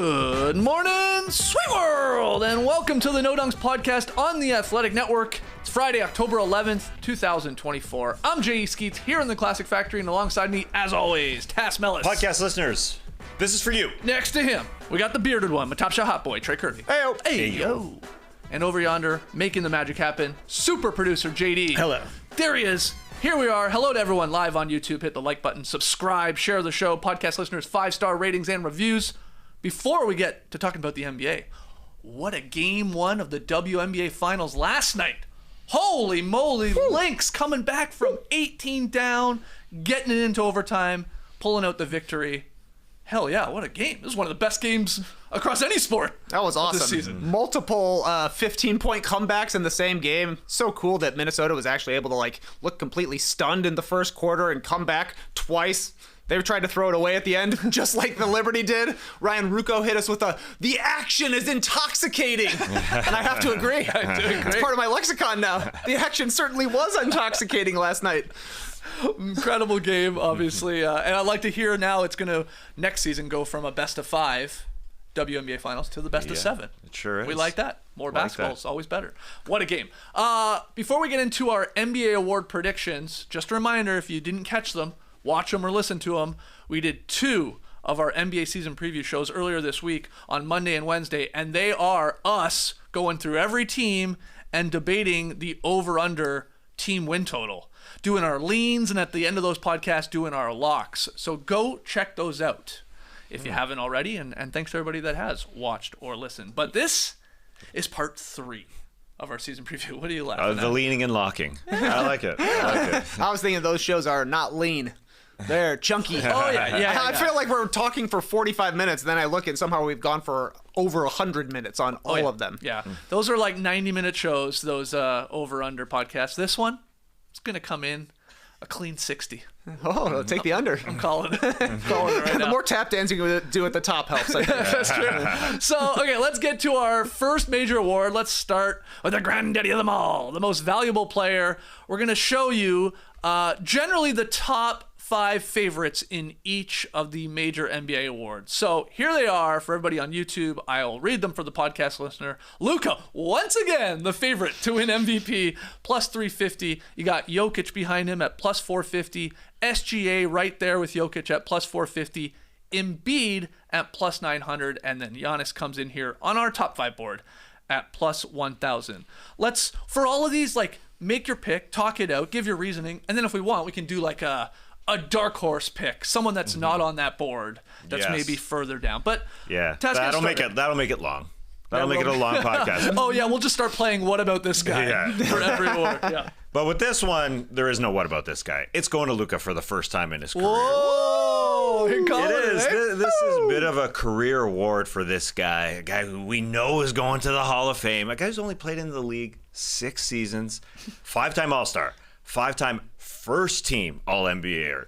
Good morning, sweet world, and welcome to the No Dunks podcast on the Athletic Network. It's Friday, October 11th, 2024. I'm J.E. Skeets here in the Classic Factory, and alongside me, as always, Tass Mellis. Podcast listeners, this is for you. Next to him, we got the bearded one, my top shot hot boy, Trey Kirby. Hey-o. Hey-yo. And over yonder, making the magic happen, super producer JD. Hello. There he is. Here we are. Hello to everyone live on YouTube. Hit the like button, subscribe, share the show. Podcast listeners, 5-star ratings and reviews. Before we get to talking about the NBA, what a game one of the WNBA Finals last night. Holy moly, Lynx coming back from 18 down, getting it into overtime, pulling out the victory. Hell yeah, what a game. This is one of the best games across any sport. That was awesome. This season. Multiple 15-point comebacks in the same game. So cool that Minnesota was actually able to look completely stunned in the first quarter and come back twice. They tried to throw it away at the end, just like the Liberty did. Ryan Ruocco hit us with the action is intoxicating. And I have to agree. It's part of my lexicon now. The action certainly was intoxicating last night. Incredible game, obviously. And I'd like to hear now it's going to, next season, go from a best of 5 WNBA Finals to the best of 7. It sure is. We like that. More Like basketball that. is always better. What a game. Before we get into our NBA award predictions, just a reminder, if you didn't catch them, watch them or listen to them. We did 2 of our NBA season preview shows earlier this week on Monday and Wednesday, and they are us going through every team and debating the over-under team win total, doing our leans, and at the end of those podcasts, doing our locks. So go check those out if you haven't already, and thanks to everybody that has watched or listened. But this is part 3 of our season preview. What are you laughing The at? leaning and locking. I like it. I was thinking those shows are not lean. They're chunky. Oh, yeah. I feel like we're talking for 45 minutes, then I look and somehow we've gone for over 100 minutes on all of them. Yeah. Those are like 90-minute shows, those over-under podcasts. This one, it's going to come in a clean 60. Oh, take the under. I'm calling it. I'm calling it right The now. more tap dancing we do at the top helps. I think. That's true. So, okay, let's get to our first major award. Let's start with the granddaddy of them all, the most valuable player. We're going to show you generally the top 5 favorites in each of the major NBA awards. So here they are for everybody on YouTube. I'll read them for the podcast listener. Luka, once again, the favorite to win MVP, plus 350. You got Jokic behind him at plus 450. SGA right there with Jokic at plus 450. Embiid at plus 900. And then Giannis comes in here on our top 5 board at plus 1,000. Let's, for all of these, make your pick, talk it out, give your reasoning, and then if we want, we can do a dark horse pick, someone that's not on that board, that's maybe further down. But Yeah, Taz, that'll make it long. That'll make it a long podcast. Oh yeah, we'll just start playing What About This Guy Yeah. for every award. Yeah. But with this one, there is no what about this guy. It's going to Luka for the first time in his career. Whoa! You're calling It is. eh? This is a bit of a career award for this guy, a guy who we know is going to the Hall of Fame, a guy who's only played in the league 6 seasons, 5-time All-Star, 5-time first-team All-NBA.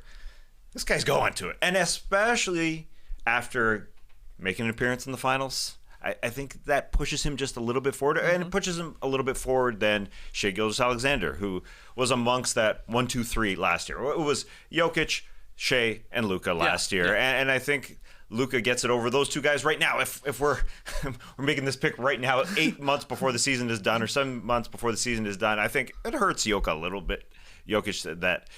This guy's going to it, and especially after making an appearance in the finals, I think that pushes him just a little bit forward, and it pushes him a little bit forward than Shai Gilgeous-Alexander, who was amongst that 1, 2, 3 last year. It was Jokic, Shai, and Luka last year, and I think Luka gets it over those 2 guys right now. If we're we're making this pick right now, 8 months before the season is done, or 7 months before the season is done, I think it hurts Jokic a little bit. Jokic, that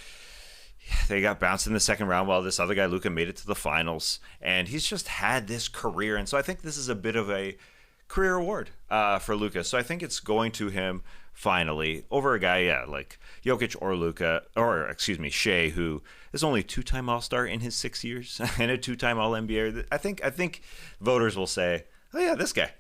they got bounced in the second round while this other guy, Luka, made it to the finals. And he's just had this career. And so I think this is a bit of a career award for Luka. So I think it's going to him finally over a guy, like Jokic or Luka, or excuse me, Shai, who is only a 2-time All-Star in his 6 years and a 2-time All-NBA. I think voters will say, oh yeah, this guy.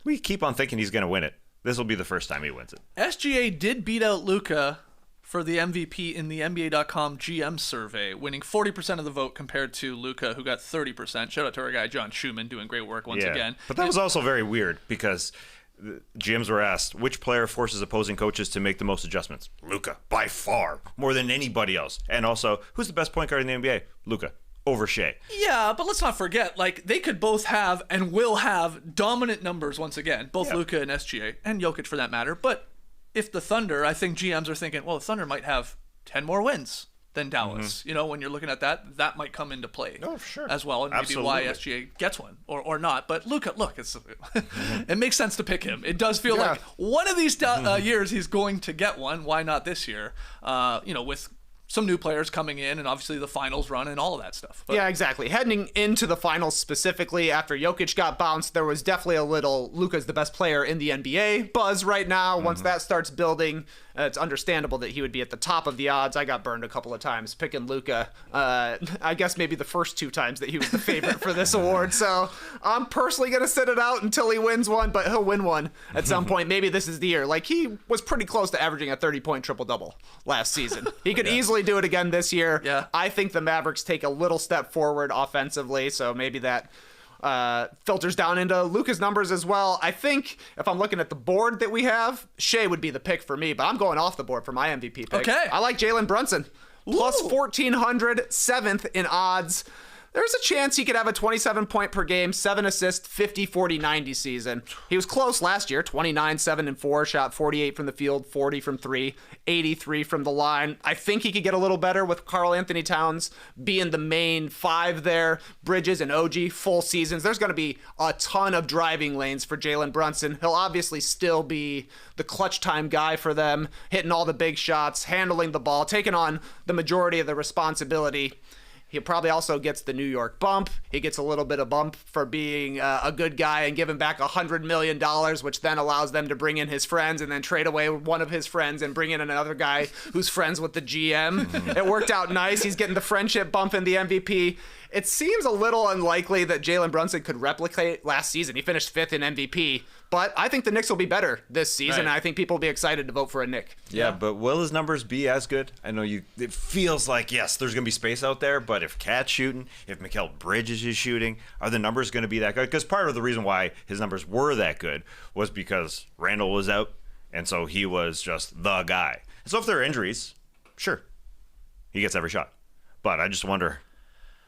We keep on thinking he's going to win it. This will be the first time he wins it. SGA did beat out Luka for the MVP in the NBA.com GM survey, winning 40% of the vote compared to Luka, who got 30%. Shout out to our guy John Schumann, doing great work once again. But that was also very weird because the GMs were asked, which player forces opposing coaches to make the most adjustments? Luka, by far, more than anybody else. And also, who's the best point guard in the NBA? Luka, over Shai. Yeah, but let's not forget, they could both have and will have dominant numbers once again, both Luka and SGA, and Jokic for that matter. But if the Thunder, I think GMs are thinking, well, the Thunder might have 10 more wins than Dallas. You know, when you're looking at that, that might come into play sure. as well, and maybe Absolutely. why SGA gets one or not. But Luka, look, it's it makes sense to pick him. It does feel like one of these years he's going to get one. Why not this year? You know, with some new players coming in and obviously the finals run and all of that stuff. But, yeah, exactly. Heading into the finals specifically, after Jokic got bounced, there was definitely a little Luka's the best player in the NBA buzz right now. Once that starts building, it's understandable that he would be at the top of the odds. I got burned a couple of times picking Luka. I guess maybe the first 2 times that he was the favorite for this award. So I'm personally going to sit it out until he wins one, but he'll win one at some point. Maybe this is the year. Like, he was pretty close to averaging a 30-point triple-double last season. He could easily do it again this year. Yeah. I think the Mavericks take a little step forward offensively, so maybe that filters down into Luka's numbers as well. I think if I'm looking at the board that we have, Shea would be the pick for me, but I'm going off the board for my MVP pick. Okay. I like Jalen Brunson. Plus 1,400, 7th in odds. There's a chance he could have a 27-point per game, 7 assists, 50, 40, 90 season. He was close last year, 29, 7, and 4, shot 48 from the field, 40 from 3, 83 from the line. I think he could get a little better with Karl Anthony Towns being the main 5 there, Bridges and OG, full seasons. There's going to be a ton of driving lanes for Jalen Brunson. He'll obviously still be the clutch time guy for them, hitting all the big shots, handling the ball, taking on the majority of the responsibility. He probably also gets the New York bump. He gets a little bit of bump for being a good guy and giving back $100 million, which then allows them to bring in his friends and then trade away one of his friends and bring in another guy who's friends with the GM. It worked out nice. He's getting the friendship bump in the MVP. It seems a little unlikely that Jalen Brunson could replicate last season. He finished 5th in MVP, but I think the Knicks will be better this season. Right. I think people will be excited to vote for a Knick. Yeah, but will his numbers be as good? I know it feels like, yes, there's going to be space out there, but if Cat's shooting, if Mikal Bridges is shooting, are the numbers going to be that good? Because part of the reason why his numbers were that good was because Randall was out, and so he was just the guy. So if there are injuries, sure, he gets every shot. But I just wonder,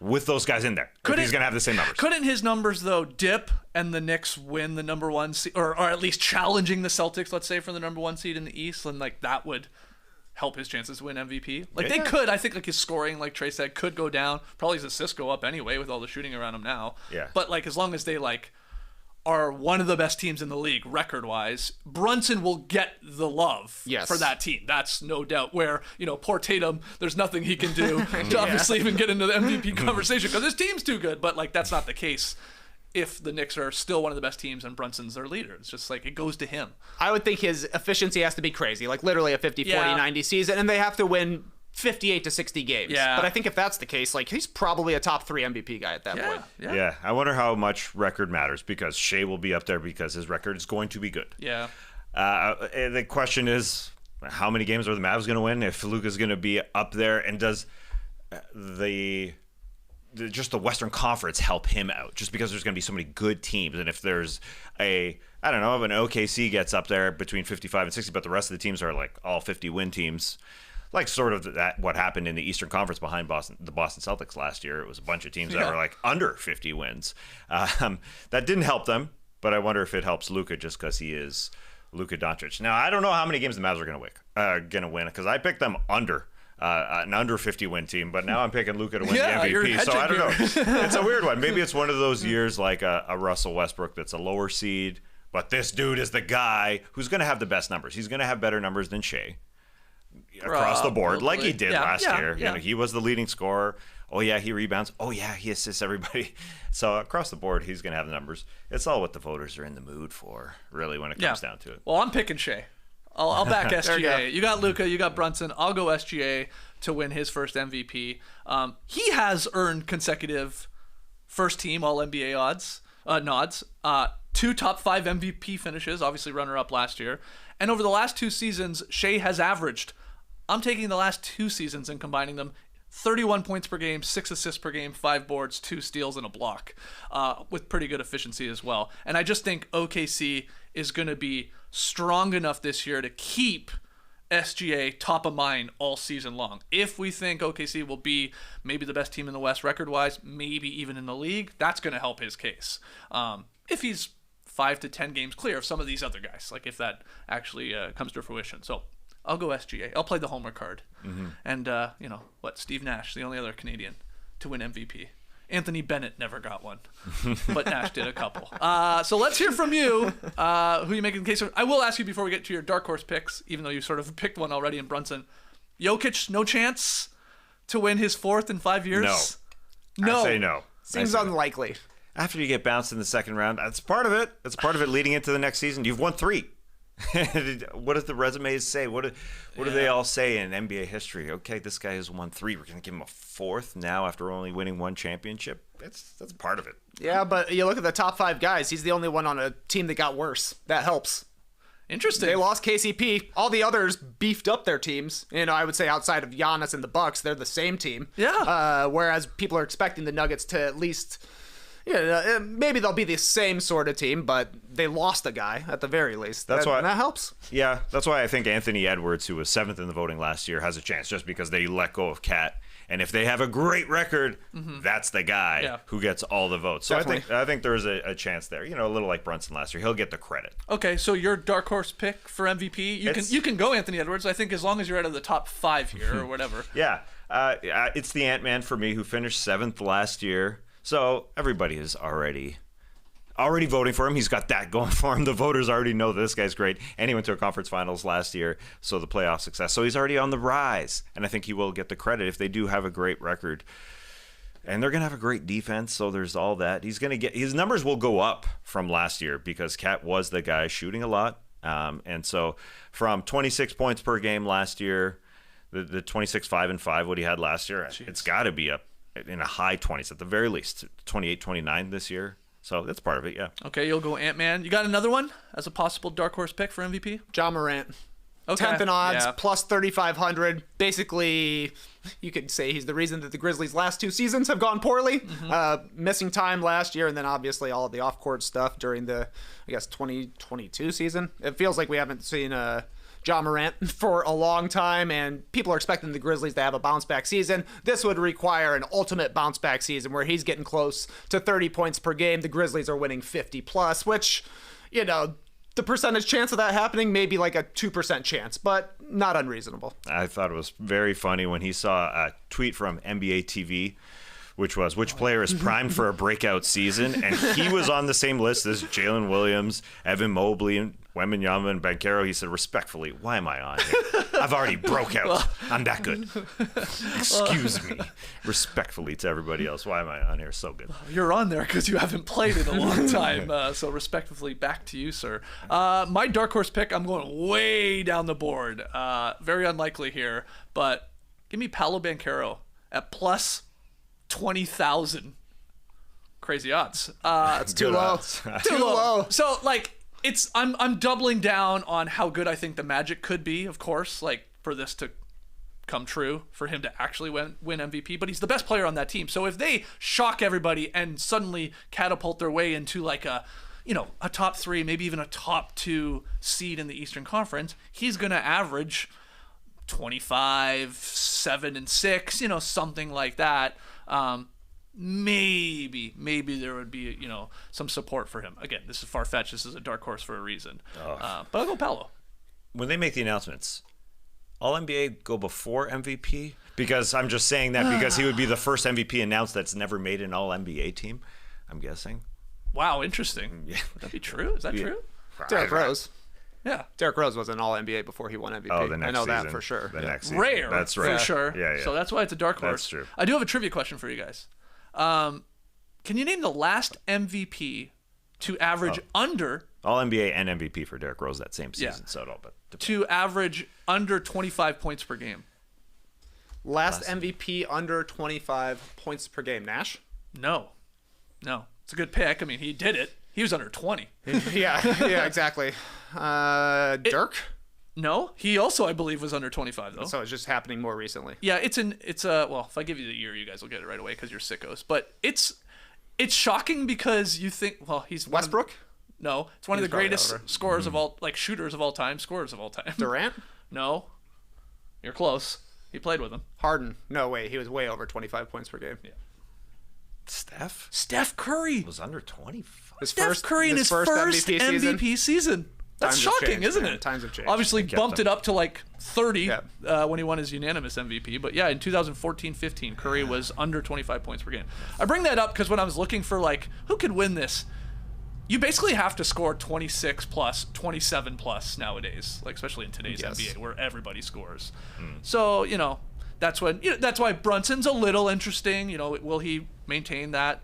with those guys in there, if he's going to have the same numbers. Couldn't his numbers, though, dip and the Knicks win the number 1 seed, or at least challenging the Celtics, let's say, for the number 1 seed in the East, and like that would help his chances to win MVP? Like they could, I think, like his scoring, like Trey said, could go down. Probably his assists go up anyway with all the shooting around him now. Yeah. But like as long as they like are one of the best teams in the league record-wise, Brunson will get the love for that team. That's no doubt. Where, you know, poor Tatum, there's nothing he can do to obviously even get into the MVP conversation because his team's too good. But like that's not the case if the Knicks are still one of the best teams and Brunson's their leader. It's just like it goes to him. I would think his efficiency has to be crazy, like literally a 50, 40, 90 season, and they have to win 58 to 60 games. Yeah. But I think if that's the case, like he's probably a top 3 MVP guy at that point. Yeah, I wonder how much record matters because Shea will be up there because his record is going to be good. Yeah. The question is, how many games are the Mavs going to win if Luka's going to be up there, and does just the Western Conference help him out? Just because there's going to be so many good teams, and if there's if an OKC gets up there between 55 and 60, but the rest of the teams are like all 50 win teams. Like sort of what happened in the Eastern Conference behind the Boston Celtics last year. It was a bunch of teams that were like under 50 wins. That didn't help them, but I wonder if it helps Luka just because he is Luka Doncic. Now, I don't know how many games the Mavs are going to win because I picked them under an under 50 win team, but now I'm picking Luka to win the MVP. So I don't know. It's a weird one. Maybe it's one of those years like a Russell Westbrook that's a lower seed, but this dude is the guy who's going to have the best numbers. He's going to have better numbers than Shea. Across the board, like he did last year. You know, he was the leading scorer. Oh, yeah, he rebounds. Oh, yeah, he assists everybody. So across the board, he's going to have the numbers. It's all what the voters are in the mood for, really, when it comes down to it. Well, I'm picking Shea. I'll back SGA. You got Luka, you got Brunson. I'll go SGA to win his first MVP. He has earned consecutive first-team All-NBA nods. 2 top 5 MVP finishes, obviously runner-up last year. And over the last 2 seasons, Shea has averaged, I'm taking the last 2 seasons and combining them, 31 points per game, 6 assists per game, 5 boards, 2 steals, and a block, with pretty good efficiency as well. And I just think OKC is going to be strong enough this year to keep SGA top of mind all season long. If we think OKC will be maybe the best team in the West record-wise, maybe even in the league, that's going to help his case. If he's 5 to 10 games clear of some of these other guys, like if that actually comes to fruition. So I'll go SGA. I'll play the homer card. And, Steve Nash, the only other Canadian to win MVP. Anthony Bennett never got one, but Nash did a couple. So let's hear from you. Who you making the case for? I will ask you before we get to your dark horse picks, even though you sort of picked one already in Brunson. Jokic, no chance to win his 4th in 5 years? No. I say no. Seems unlikely. After you get bounced in the second round, that's part of it. That's part of it leading into the next season. You've won 3. What does the resumes say? What do they all say in NBA history? Okay, this guy has won 3. We're going to give him a 4th now after only winning 1 championship. That's part of it. Yeah, but you look at the top 5 guys. He's the only one on a team that got worse. That helps. Interesting. They lost KCP. All the others beefed up their teams. I would say outside of Giannis and the Bucks, they're the same team. Yeah. Whereas people are expecting the Nuggets to at least, maybe they'll be the same sort of team, but they lost a guy at the very least. That's why that helps. Yeah, that's why I think Anthony Edwards, who was 7th in the voting last year, has a chance just because they let go of Kat. And if they have a great record, that's the guy who gets all the votes. So I think there's a chance there. A little like Brunson last year. He'll get the credit. Okay, so your dark horse pick for MVP, you can go Anthony Edwards. I think as long as you're out of the top 5 here or whatever. Yeah, it's the Ant-Man for me, who finished 7th last year. So everybody is already voting for him. He's got that going for him. The voters already know this guy's great. And he went to a conference finals last year, so the playoff success. So he's already on the rise. And I think he will get the credit if they do have a great record. And they're going to have a great defense, so there's all that. He's going to get his numbers will go up from last year because Kat was the guy shooting a lot. And so from 26 points per game last year, the 26, 5 and 5, what he had last year, it's got to be up in a high 20s at the very least, 28, 29 this year. So that's part of it, yeah. Okay, you'll go Ant-Man. You got another one as a possible dark horse pick for MVP? Ja Morant. Okay. 10th in odds, plus 3,500. Basically, you could say he's the reason that the Grizzlies' last 2 seasons have gone poorly. Missing time last year, and then obviously all of the off-court stuff during the, 2022 season. It feels like we haven't seen Ja Morant for a long time, and people are expecting the Grizzlies to have a bounce-back season. This would require an ultimate bounce-back season where he's getting close to 30 points per game. The Grizzlies are winning 50+, which, the percentage chance of that happening may be like a 2% chance, but not unreasonable. I thought it was very funny when he saw a tweet from NBA TV, which was, which player is primed for a breakout season? And he was on the same list as Jalen Williams, Evan Mobley, and Wembanyama and Banchero. He said, respectfully, why am I on here? I've already broke out. I'm that good. Excuse me. Respectfully to everybody else, why am I on here? So good. You're on there because you haven't played in a long time. So respectfully, back to you, sir. My dark horse pick, I'm going way down the board. Very unlikely here, but give me Paolo Banchero at plus 20,000. Crazy odds. That's too low. Too low. So I'm doubling down on how good I think the Magic could be, of course, for this to come true, for him to actually win MVP, but he's the best player on that team. So if they shock everybody and suddenly catapult their way into a top 3, maybe even a top 2 seed in the Eastern Conference, he's going to average 25, 7 and 6, something like that. Maybe there would be, some support for him. Again, this is far-fetched. This is a dark horse for a reason. But I'll go Paolo. When they make the announcements, all NBA go before MVP? Because I'm just saying that because he would be the first MVP announced that's never made an all NBA team, I'm guessing. Wow, interesting. Yeah. Would that be true? Is that true? Derrick Rose. Yeah. Derrick Rose was an all-NBA before he won MVP. Oh, the next I know season. that for sure. The next season. Rare. That's right. For sure. Yeah. So that's why it's a dark horse. That's true. I do have a trivia question for you guys. Can you name the last MVP to average under... All NBA and MVP for Derrick Rose that same season. So it all but to average under 25 points per game. Last MVP under 25 points per game. Nash? No. It's a good pick. I mean, he did it. He was under 20. yeah, exactly. Dirk? No, he also, I believe, was under 25 though. So it's just happening more recently. Yeah, well, if I give you the year, you guys will get it right away because you're sickos. But it's shocking because you think, well, he's Westbrook? No, it's one of the greatest scorers of all, shooters of all time, scorers of all time. Durant? No, you're close. He played with him. Harden? No way, he was way over 25 points per game. Yeah. Steph? Steph Curry Was under 25. Steph Curry in his first MVP season. That's Times have shocking, changed, isn't man. it? Times have changed. Obviously bumped it up to like 30 Yeah. when he won his unanimous MVP. But yeah, in 2014-15, Curry was under 25 points per game. I bring that up because when I was looking for like who could win this, you basically have to score 26 plus, 27 plus nowadays, like especially in today's Yes. NBA where everybody scores. So that's that's why Brunson's a little interesting. Will he maintain that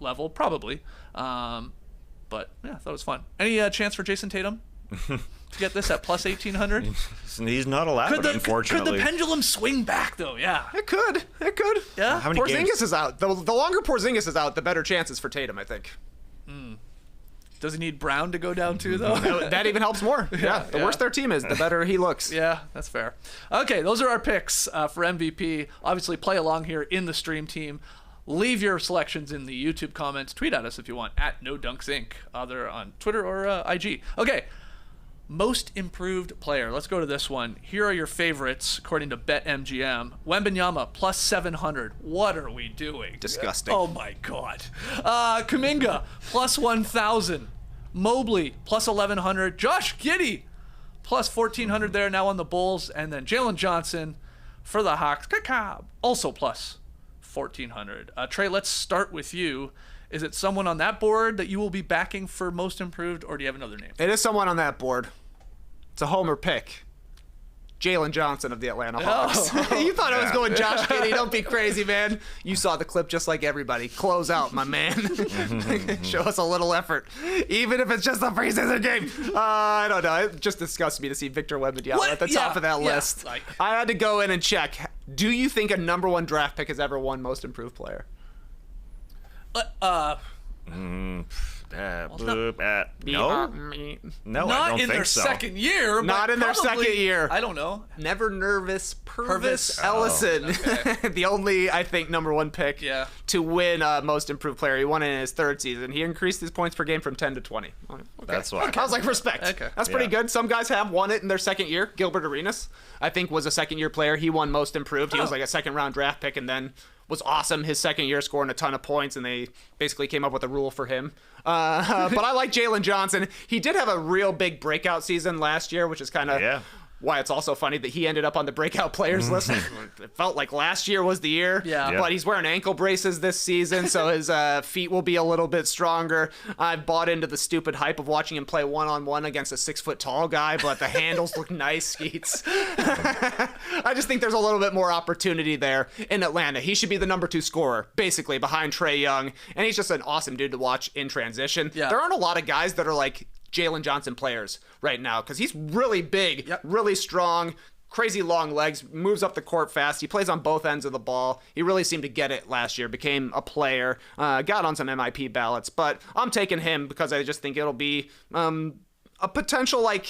level? Probably. But yeah, I thought it was fun. Any chance for Jason Tatum to get this at plus 1,800? He's not allowed, unfortunately. Could the pendulum swing back though? Yeah. It could. Yeah. How many Porzingis games? is out. The longer Porzingis is out, the better chances for Tatum, I think. Does he need Brown to go down too though? That even helps more. Yeah. The worse their team is, the better he looks. Yeah, that's fair. Okay, those are our picks for MVP. Obviously, play along here in the stream team. Leave your selections in the YouTube comments. Tweet at us if you want, at NoDunksInc, either on Twitter or IG. Okay, most improved player. Let's go to this one. Here are your favorites, according to BetMGM. Wembanyama, plus 700. What are we doing? Disgusting. Oh, my God. Kuminga, plus 1,000. Mobley, plus 1,100. Josh Giddey, plus 1,400 there, now on the Bulls. And then Jalen Johnson for the Hawks, also plus 1,400. Trey, let's start with you. Is it someone on that board that you will be backing for most improved, or do you have another name? It is someone on that board. It's a homer pick. Jalen Johnson of the Atlanta Hawks. You thought I was going Josh Giddey. Don't be crazy, man. You saw the clip just like everybody. Close out, my man. Show us a little effort. Even if it's just a preseason game. I don't know. It just disgusts me to see Victor Wembanyama at the top of that list. I had to go in and check. Do you think a number one draft pick has ever won most improved player? No, Not I don't in think their so. second year. Not in their second year. I don't know. Never nervous Purvis Purvis. Ellison. Okay. The only, I think, number one pick to win most improved player. He won it in his third season. He increased his points per game from 10 to 20. Okay. That's why. I was like, respect. Okay. That's pretty good. Some guys have won it in their second year. Gilbert Arenas, I think, was a second year player. He won most improved. He was like a second round draft pick and then was awesome his second year, scoring a ton of points, and they basically came up with a rule for him. But I like Jalen Johnson. He did have a real big breakout season last year, which is kind of why it's also funny that he ended up on the breakout players list. It felt like last year was the year, but he's wearing ankle braces this season, so his feet will be a little bit stronger. I've bought into the stupid hype of watching him play one-on-one against a 6-foot-tall guy, but the handles look nice, Skeets. I just think there's a little bit more opportunity there in Atlanta. He should be the number 2 scorer, basically, behind Trae Young, and he's just an awesome dude to watch in transition. There aren't a lot of guys that are like Jalen Johnson players right now because he's really big, really strong, crazy long legs, moves up the court fast. He plays on both ends of the ball. He really seemed to get it last year, became a player, got on some MIP ballots, but I'm taking him because I just think it'll be a potential, I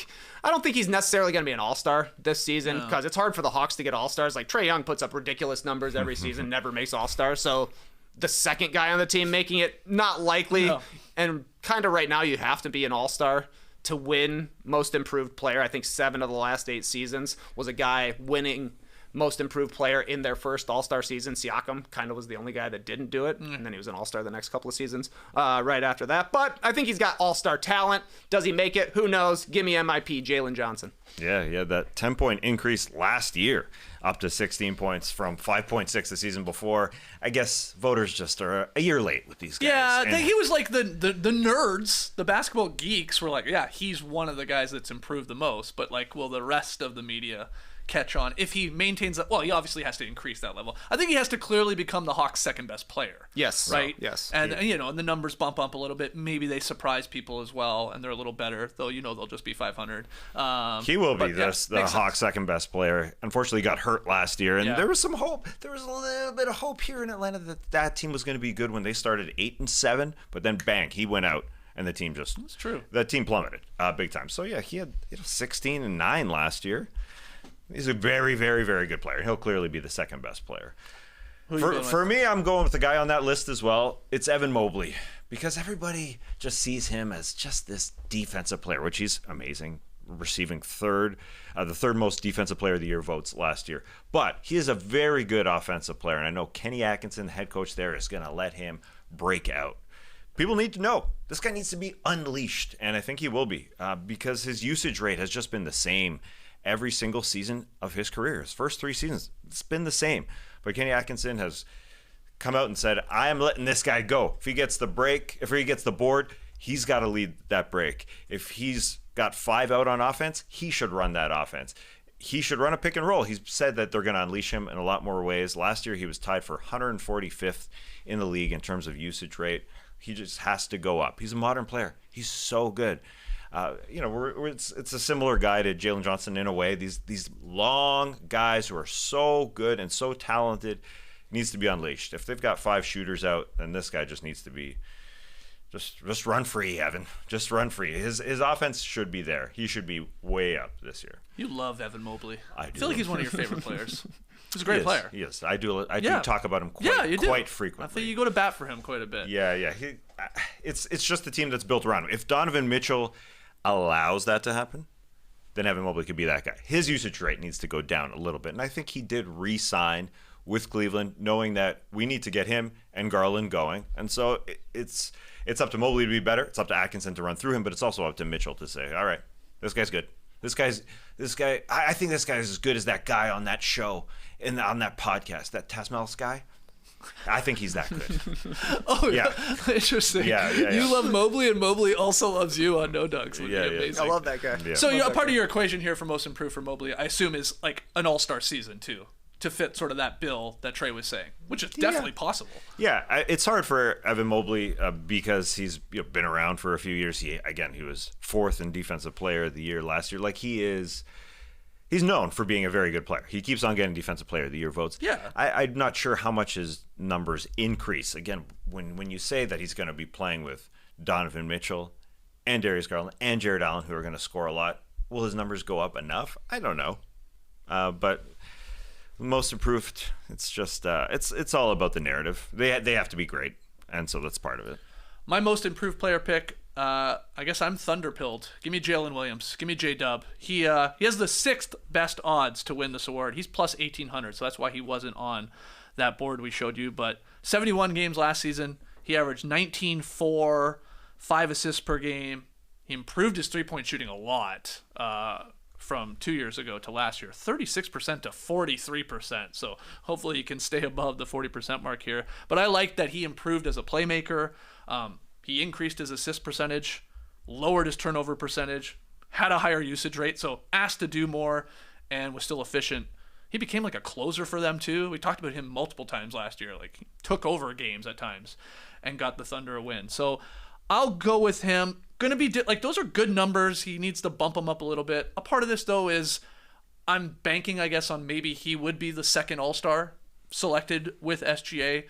don't think he's necessarily going to be an all-star this season because it's hard for the Hawks to get all-stars. Like Trae Young puts up ridiculous numbers every season, never makes all-stars, so the second guy on the team making it, not likely. And kind of right now you have to be an all-star to win most improved player. I think 7 of the last 8 seasons was a guy winning most improved player in their first all-star season. Siakam kind of was the only guy that didn't do it, and then he was an all-star the next couple of seasons right after that. But I think he's got all-star talent. Does he make it? Who knows? Give me MIP Jalen Johnson. Yeah, that 10-point increase last year, up to 16 points from 5.6 the season before. I guess voters just are a year late with these guys. Yeah, he was like the nerds, the basketball geeks were like, yeah, he's one of the guys that's improved the most, but like, will the rest of the media catch on if he maintains that? Well, he obviously has to increase that level. I think he has to clearly become the Hawks' second best player. Yes. Right? Yes. And and the numbers bump up a little bit. Maybe they surprise people as well and they're a little better, though they'll just be 500. He will be the Hawks' second best player. Unfortunately, he got hurt last year, and there was some hope. There was a little bit of hope here in Atlanta that team was going to be good when they started 8-7, but then bang, he went out. And the team just... That's true. The team plummeted big time. So, yeah, he had 16-9 last year. He's a very, very, very good player. He'll clearly be the second best player. For me, I'm going with the guy on that list as well. It's Evan Mobley, because everybody just sees him as just this defensive player, which he's amazing, receiving the third most defensive player of the year votes last year. But he is a very good offensive player, and I know Kenny Atkinson, the head coach there, is going to let him break out. people need to know this guy needs to be unleashed, and I think he will be because his usage rate has just been the same every single season of his career. His first 3 seasons, it's been the same. But Kenny Atkinson has come out and said, I am letting this guy go. If he gets the break, if he gets the board, he's got to lead that break. If he's got 5 out on offense, he should run that offense. He should run a pick and roll. He's said that they're going to unleash him in a lot more ways. Last year, he was tied for 145th in the league in terms of usage rate. He just has to go up. He's a modern player. He's so good. It's a similar guy to Jalen Johnson in a way. These long guys who are so good and so talented needs to be unleashed. If they've got 5 shooters out, then this guy just needs to be just run free, Evan. Just run free. His offense should be there. He should be way up this year. You love Evan Mobley. I do. Feel like he's one of your favorite players. He's a great player. Yes, I do talk about him quite frequently. I think you go to bat for him quite a bit. Yeah. It's just the team that's built around him. If Donovan Mitchell allows that to happen, then Evan Mobley could be that guy. His usage rate needs to go down a little bit, and I think he did re-sign with Cleveland, knowing that we need to get him and Garland going. And so it's up to Mobley to be better. It's up to Atkinson to run through him, but it's also up to Mitchell to say, all right, this guy's good. This guy. I think this guy is as good as that guy on that show and on that podcast, that Tasmels guy. I think he's that good. Oh, yeah. Interesting. Yeah. You love Mobley, and Mobley also loves you on No Dunks. Would be amazing. I love that guy. Yeah. So a part of your equation here for most improved for Mobley, I assume, is like an all-star season too, to fit sort of that bill that Trey was saying, which is definitely possible. Yeah, it's hard for Evan Mobley because he's been around for a few years. He was 4th in Defensive Player of the Year last year. Like he's known for being a very good player. He keeps on getting Defensive Player of the Year votes. Yeah. I'm not sure how much his numbers increase. Again, when you say that he's going to be playing with Donovan Mitchell and Darius Garland and Jared Allen, who are going to score a lot, will his numbers go up enough? I don't know. But most improved, it's just it's all about the narrative. They have to be great, and so that's part of it. My most improved player pick, I guess I'm thunderpilled. Give me Jalen Williams. Give me J-Dub. He has the 6th best odds to win this award. He's plus 1,800, so that's why he wasn't on that board we showed you. But 71 games last season, he averaged 19, 4, 5 assists per game. He improved his three-point shooting a lot from 2 years ago to last year, 36% to 43%. So hopefully he can stay above the 40% mark here. But I like that he improved as a playmaker. He increased his assist percentage, lowered his turnover percentage, had a higher usage rate, so asked to do more, and was still efficient. He became like a closer for them too. We talked about him multiple times last year. Like he took over games at times and got the Thunder a win. So I'll go with him. Gonna be like those are good numbers. He needs to bump them up a little bit. A part of this though is I'm banking, I guess, on maybe he would be the second All-Star selected with SGA.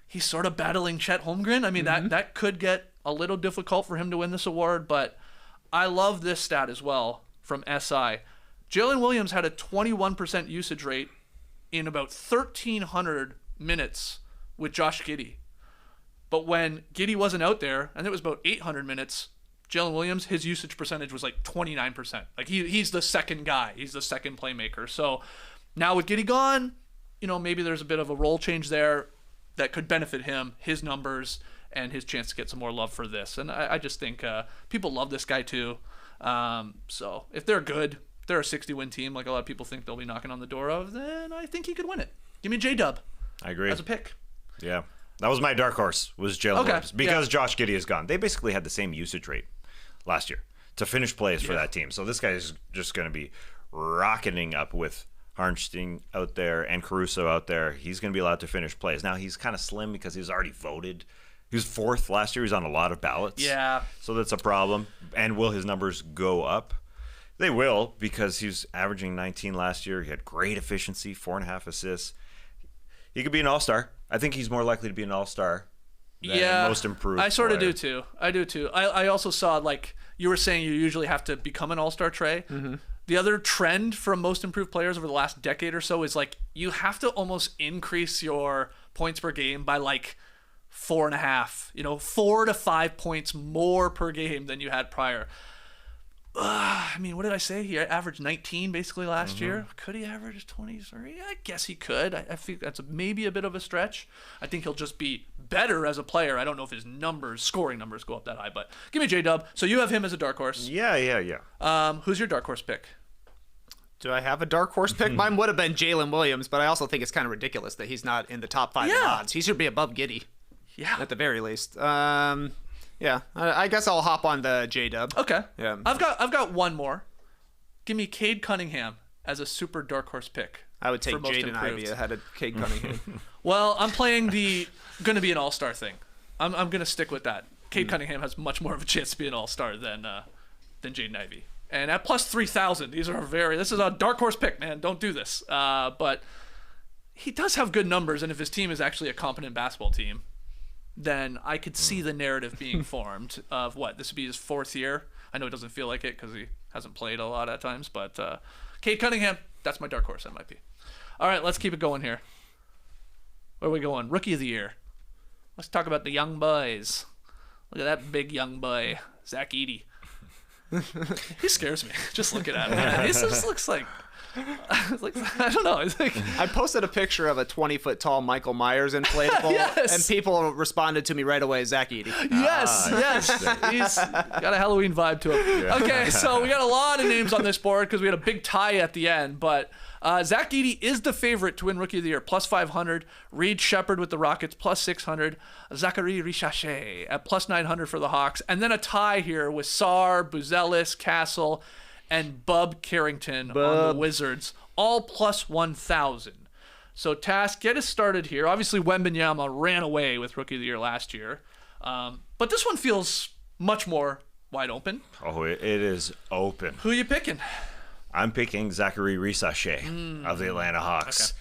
He's sort of battling Chet Holmgren. I mean, that could get a little difficult for him to win this award, but I love this stat as well from SI. Jalen Williams had a 21% usage rate in about 1,300 minutes with Josh Giddey. But when Giddey wasn't out there, and it was about 800 minutes, Jalen Williams, his usage percentage was like 29%. Like he's the second guy. He's the second playmaker. So now with Giddey gone, maybe there's a bit of a role change there that could benefit him, his numbers, and his chance to get some more love for this. And I just think people love this guy too. So if they're good, they're a 60-win team like a lot of people think they'll be knocking on the door of, then I think he could win it. Give me J-Dub. I agree. As a pick. Yeah. That was my dark horse, was Jalen Williams. Because Josh Giddey is gone. They basically had the same usage rate last year to finish plays for that team. So this guy is just going to be rocketing up with Harnstein out there and Caruso out there. He's going to be allowed to finish plays. Now, he's kind of slim because he was already voted. He was 4th last year. He's on a lot of ballots. Yeah. So that's a problem. And will his numbers go up? They will, because he was averaging 19 last year. He had great efficiency, 4.5 assists. He could be an all-star. I think he's more likely to be an all-star than most improved I sort of player. do too. I do too. I also saw, like you were saying, you usually have to become an all-star, Trey. Mm-hmm. The other trend from most improved players over the last decade or so is like you have to almost increase your points per game by like 4.5, 4 to 5 points more per game than you had prior. I mean, what did I say? He averaged 19 basically last year. Could he average 23? I guess he could. I think that's maybe a bit of a stretch. I think he'll just be better as a player. I don't know if his scoring numbers go up that high, but give me J-Dub. So you have him as a dark horse. Yeah. Who's your dark horse pick? Do I have a dark horse pick? Mine would have been Jalen Williams, but I also think it's kind of ridiculous that he's not in the top 5 in odds. He should be above Giddey. Yeah. At the very least. Yeah, I guess I'll hop on the J-Dub. Okay. Yeah. I've got one more. Give me Cade Cunningham as a super dark horse pick. I would take for most Jaden improved. Ivey ahead of Cade Cunningham. Well, I'm playing going to be an all-star thing. I'm going to stick with that. Cade Cunningham has much more of a chance to be an all-star than Jaden Ivey. And at plus 3,000, this is a dark horse pick, man. Don't do this. But he does have good numbers, and if his team is actually a competent basketball team, then I could see the narrative being formed of this would be his 4th year. I know it doesn't feel like it because he hasn't played a lot at times, but Cade Cunningham, that's my dark horse, that might be. All right, let's keep it going here. Where are we going? Rookie of the year. Let's talk about the young boys. Look at that big young boy, Zach Edey. He scares me just looking at him. He just looks like I don't know. It's like I posted a picture of a 20-foot tall Michael Myers inflatable, Yes. and people responded to me right away, Zach Edey. Yes. He's got a Halloween vibe to him. Yeah. Okay, so we got a lot of names on this board because we had a big tie at the end, but Zach Edey is the favorite to win Rookie of the Year, plus 500. Reed Shepherd with the Rockets, plus 600. Zachary Richache at plus 900 for the Hawks. And then a tie here with Sarr, Buzelis, Castle, and Bub Carrington on the Wizards, all plus 1,000. So, Task, get us started here. Obviously, Wembanyama ran away with Rookie of the Year last year. But this one feels much more wide open. Oh, it is open. Who are you picking? I'm picking Zachary Richache of the Atlanta Hawks. Okay.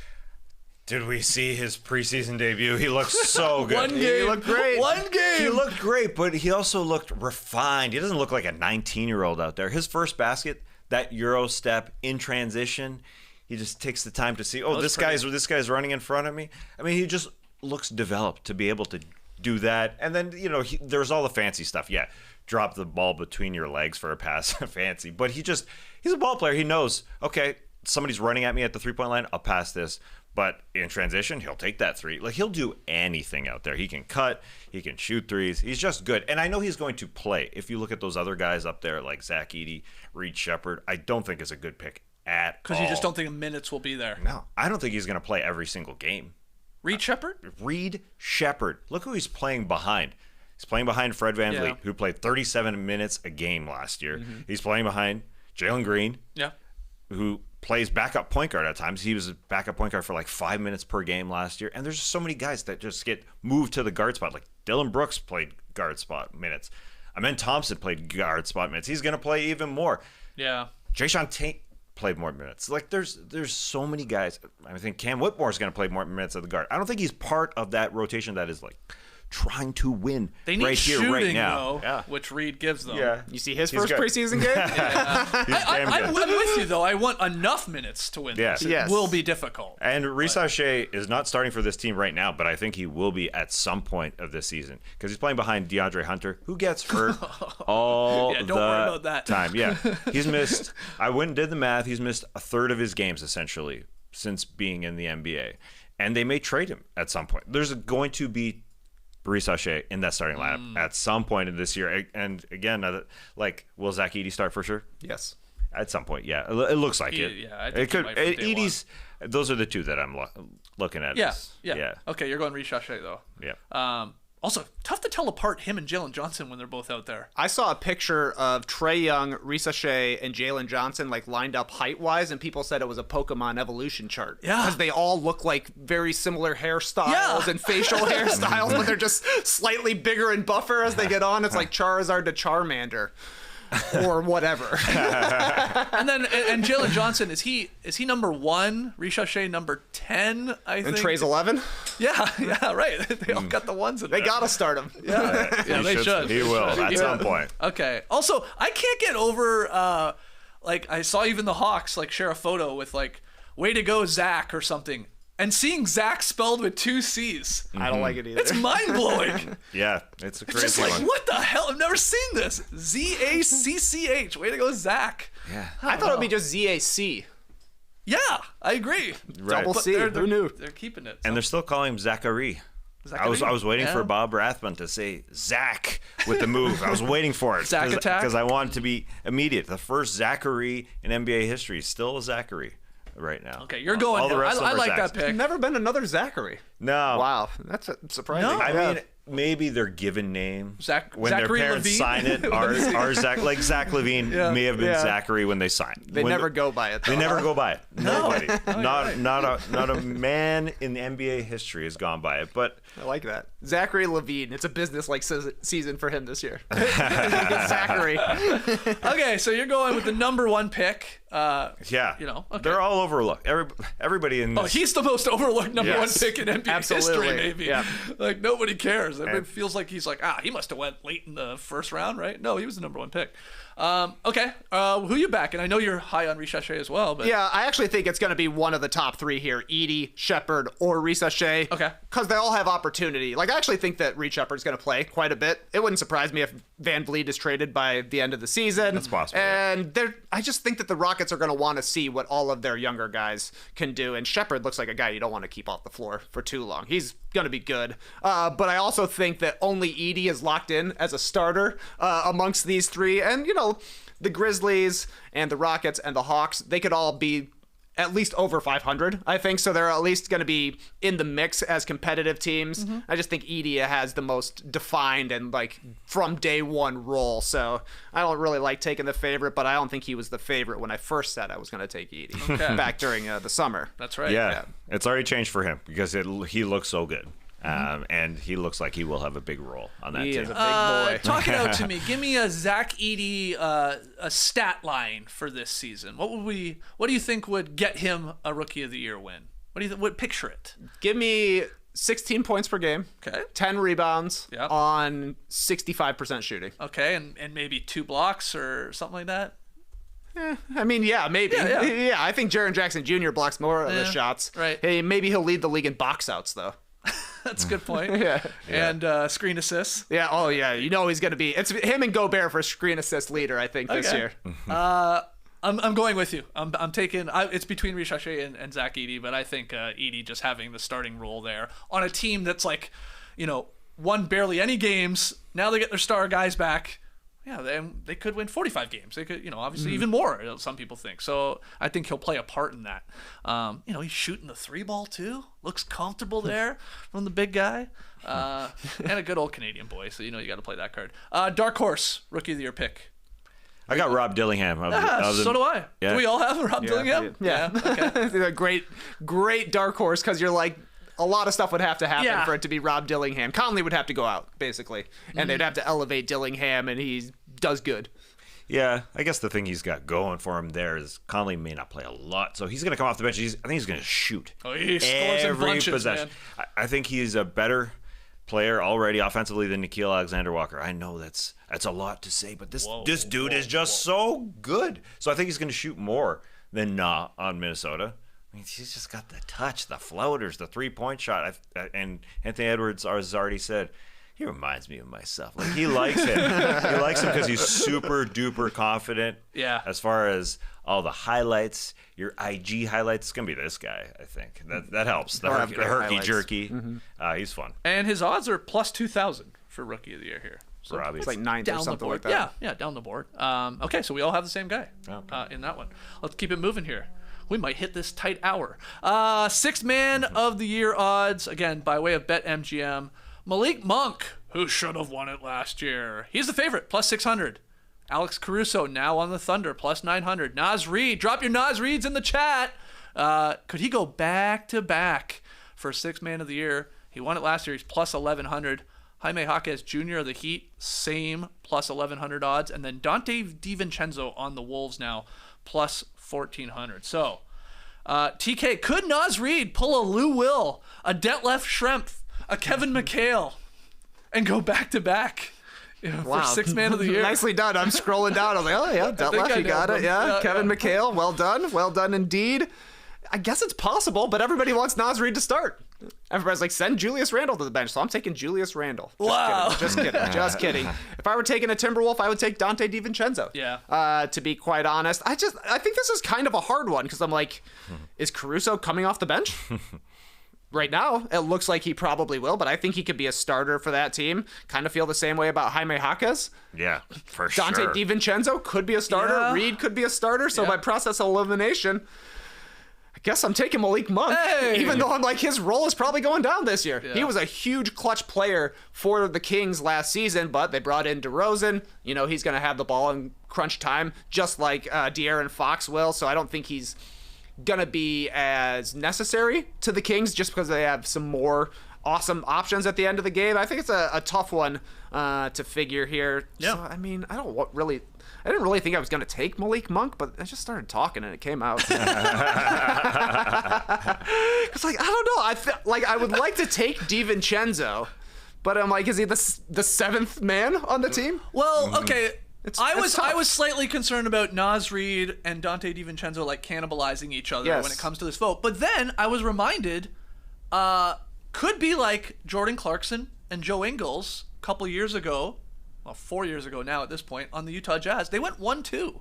Did we see his preseason debut? He looked so good. One game. He looked great. One game. He looked great, but he also looked refined. He doesn't look like a 19-year-old out there. His first basket, that Euro step in transition, he just takes the time to see, this guy's running in front of me. I mean, he just looks developed to be able to do that. And then, there's all the fancy stuff. Yeah, drop the ball between your legs for a pass, fancy. But he's a ball player. He knows, okay, somebody's running at me at the three-point line, I'll pass this. But in transition, he'll take that three. Like, he'll do anything out there. He can cut. He can shoot threes. He's just good. And I know he's going to play. If you look at those other guys up there, like Zach Edey, Reed Shepherd, I don't think is a good pick at all. Because you just don't think minutes will be there. No, I don't think he's going to play every single game. Reed Shepherd? Reed Shepherd. Look who he's playing behind. He's playing behind Fred VanVleet, who played 37 minutes a game last year. Mm-hmm. He's playing behind Jalen Green, who plays backup point guard at times. He was a backup point guard for like 5 minutes per game last year. And there's just so many guys that just get moved to the guard spot. Like Dylan Brooks played guard spot minutes. Amen Thompson played guard spot minutes. He's going to play even more. Yeah. Jayshawn Tate played more minutes. Like there's so many guys. I think Cam Whitmore is going to play more minutes at the guard. I don't think he's part of that rotation that is like trying to win they need right shooting, here, right now. Though, which Reed gives them. Yeah. You see his first preseason game? I'm with you, though. I want enough minutes to win this. It will be difficult. And Richache is not starting for this team right now, but I think he will be at some point of this season because he's playing behind DeAndre Hunter, who gets hurt all don't worry about that. time. Yeah, he's missed, I went and did the math, he's missed a third of his games, essentially, since being in the NBA. And they may trade him at some point. There's going to be Richache in that starting lineup at some point in this year. And again, will Zach Edey start for sure? Yes. At some point, yeah. It looks like it. Yeah, I it think could. Edey's. Those are the two that I'm looking at. Yeah. Okay, you're going Richache, though. Yeah. Also, tough to tell apart him and Jalen Johnson when they're both out there. I saw a picture of Trae Young, Richache, and Jalen Johnson lined up height-wise, and people said it was a Pokemon evolution chart. Yeah. Because they all look like very similar hairstyles and facial hairstyles, but they're just slightly bigger and buffer as they get on. It's like Charizard to Charmander. Or whatever. And then Jalen Johnson, is he number 1? Richache number 10, I think. And Trae's 11? Yeah, right. They all got the ones in there. They gotta start him. Yeah, they should. He will at some point. Okay. Also, I can't get over I saw even the Hawks share a photo with way to go Zach or something. and seeing Zach spelled with 2 C's. I don't like it either. It's mind-blowing. Yeah, it's a It's crazy just like, one. what the hell? I've never seen this. Z-A-C-C-H. Way to go, Zach. Yeah. I thought it would be just ZAC. Yeah, I agree. Right. Double But C. Who knew? They're keeping it. And they're still calling him Zachary. I was waiting for Bob Rathbun to say Zach with the move. I was waiting for it. Zach attack? Because I wanted to be immediate. The first Zachary in NBA history is still a Zachary right now. Okay, you're going. All the rest of them I are like Zachs. that pick. Never been another Zachary. No. Wow, that's surprising. No. I mean, maybe their given name when Zachary their parents Levine? sign it are Zach. Like Zach Levine may have been Zachary when they signed. They never go by it, though. They never go by it. Nobody. right. Not a man in the NBA history has gone by it. But I like that. Zachary Levine. It's a business-like season for him this year. Zachary. Okay, so you're going with the number 1 pick. yeah, Okay. they're all overlooked. Everybody in this. Oh, he's the most overlooked number 1 Yes. pick in NBA Absolutely. history, maybe. Yeah. Like, nobody cares. It feels like he's like, he must have went late in the first round, right? No, he was the number 1 pick. Okay, who you backing? I know you're high on Ricochet as well, but Yeah, I actually think it's going to be one of the top 3 here: Edey, Shepherd, or Ricochet. Okay. Because they all have opportunity. Like, I actually think that Reed Shepherd's going to play quite a bit. It wouldn't surprise me if Van Vliet is traded by the end of the season. That's possible. And I just think that the Rockets are going to want to see what all of their younger guys can do. And Shepherd looks like a guy you don't want to keep off the floor for too long. He's going to be good. But I also think that only Edey is locked in as a starter amongst these 3. And, the Grizzlies and the Rockets and the Hawks, they could all be at least over 500, I think. So they're at least going to be in the mix as competitive teams. I just think Edey has the most defined and like from day one role. So I don't really like taking the favorite, but I don't think he was the favorite when I first said I was going to take Edey back during the summer. that's right. Yeah, it's already changed for him because he looks so good. And he looks like he will have a big role on that He team. is a big boy. Talk it out to me. Give me a Zach Edey a stat line for this season. What do you think would get him a Rookie of the Year win? What do you picture it? Give me 16 points per game. Okay. 10 rebounds Yep. on 65% shooting. Okay, and maybe 2 blocks or something like that. I mean, yeah, maybe. Yeah. I think Jaren Jackson Jr. blocks more of the Yeah, shots. right. Hey, maybe he'll lead the league in box outs, though. That's a good point. Yeah. And screen assists. Yeah. Oh, yeah. He's going to be. It's him and Gobert for screen assist leader, I think, this Okay. year. I'm going with you. I'm taking. It's between Ricochet and Zach Edey, but I think Edey just having the starting role there on a team that's like, won barely any games. Now they get their star guys back. Yeah, they could win 45 games. They could, obviously even more. Some people think. So I think he'll play a part in that. He's shooting the 3-ball too. Looks comfortable there from the big guy, and a good old Canadian boy. So you got to play that card. Dark horse Rookie of the Year pick. I got Rob Dillingham. So do I. Yeah. Do we all have Rob Dillingham? Yeah. Okay. a great dark horse because you're like, a lot of stuff would have to happen for it to be Rob Dillingham. Conley would have to go out, basically. And they'd have to elevate Dillingham, and he does good. Yeah, I guess the thing he's got going for him there is Conley may not play a lot, so he's going to come off the bench. I think he's going to shoot. Oh, he scores in bunches, possession. man. I think he's a better player already offensively than Nickeil Alexander-Walker. I know that's a lot to say, but this dude is just so good. So I think he's going to shoot more than Na on Minnesota. I mean, he's just got the touch, the floaters, the three-point shot. And Anthony Edwards has already said, he reminds me of myself. Like, he likes him. He likes him because he's super duper confident. Yeah. As far as all the highlights, your IG highlights, it's gonna be this guy. I think that helps. The have great herky highlights. jerky. He's fun. And his odds are plus 2,000 for Rookie of the Year here. So Robbie. It's like 9th or down the something board. like that. Yeah, down the board. Okay, so we all have the same guy in that one. Let's keep it moving here. We might hit this tight hour. Sixth man of the year odds, again, by way of BetMGM. Malik Monk, who should have won it last year. He's the favorite, plus 600. Alex Caruso, now on the Thunder, plus 900. Naz Reid, drop your Naz Reids in the chat. Could he go back-to-back for sixth man of the year? He won it last year. He's plus 1,100. Jaime Jaquez Jr. of the Heat, same plus 1,100 odds. And then Dante DiVincenzo on the Wolves now, plus 1,400. So, TK, could Naz Reid pull a Lou Will, a Detlef Schrempf, a Kevin McHale, and go back-to-back for sixth man of the year? Nicely done. I'm scrolling down. I was like, oh, yeah, Detlef, you got it. Yeah. Kevin McHale, well done. Well done indeed. I guess it's possible, but everybody wants Naz Reid to start. Everybody's like, send Julius Randle to the bench, so I'm taking Julius Randle. Just kidding. If I were taking a Timberwolf, I would take Dante DiVincenzo. Yeah. To be quite honest, I think this is kind of a hard one because I'm like, is Caruso coming off the bench? Right now, it looks like he probably will, but I think he could be a starter for that team. Kind of feel the same way about Jaime Jaquez. Yeah, for Dante sure. DiVincenzo could be a starter. Yeah. Reed could be a starter. So Yeah. by process of elimination, I guess I'm taking Malik Monk, Hey! even though I'm like, his role is probably going down this year. Yeah. He was a huge clutch player for the Kings last season, but they brought in DeRozan. You know, he's going to have the ball in crunch time, just like De'Aaron Fox will. So I don't think he's going to be as necessary to the Kings just because they have some more awesome options at the end of the game. I think it's a tough one to figure here. Yeah. So, I mean, I didn't really think I was going to take Malik Monk, but I just started talking and it came out. It's like, I don't know. I would like to take DiVincenzo, but I'm like, is he the seventh man on the team? Well, okay. I tough. was slightly concerned about Naz Reid and Dante DiVincenzo like cannibalizing each other Yes. when it comes to this vote. But then I was reminded, could be like Jordan Clarkson and Joe Ingles a couple years ago, well, 4 years ago now at this point, on the Utah Jazz. They went 1-2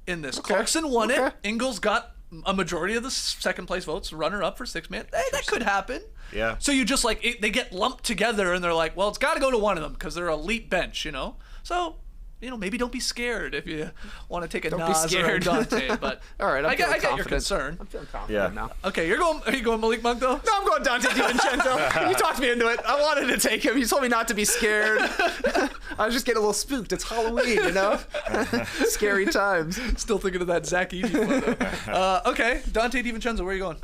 in this. Okay. Clarkson won Okay. it. Ingles got a majority of the second place votes, runner up for sixth man. Hey, that could happen. Yeah. So you just like they get lumped together and they're like, well, it's got to go to one of them because they're elite bench, you know. So, you know, maybe don't be scared if you want to take a Don't be Naz or a scared. Dante. But All right, I get your confident. concern. I'm feeling confident Yeah. now. Okay, are you going Malik Monk though? No, I'm going Dante DiVincenzo. You talked me into it. I wanted to take him. You told me not to be scared. I was just getting a little spooked. It's Halloween, you know? Scary times. Still thinking of that Zach Edey photo. Okay, Dante DiVincenzo, where are you going?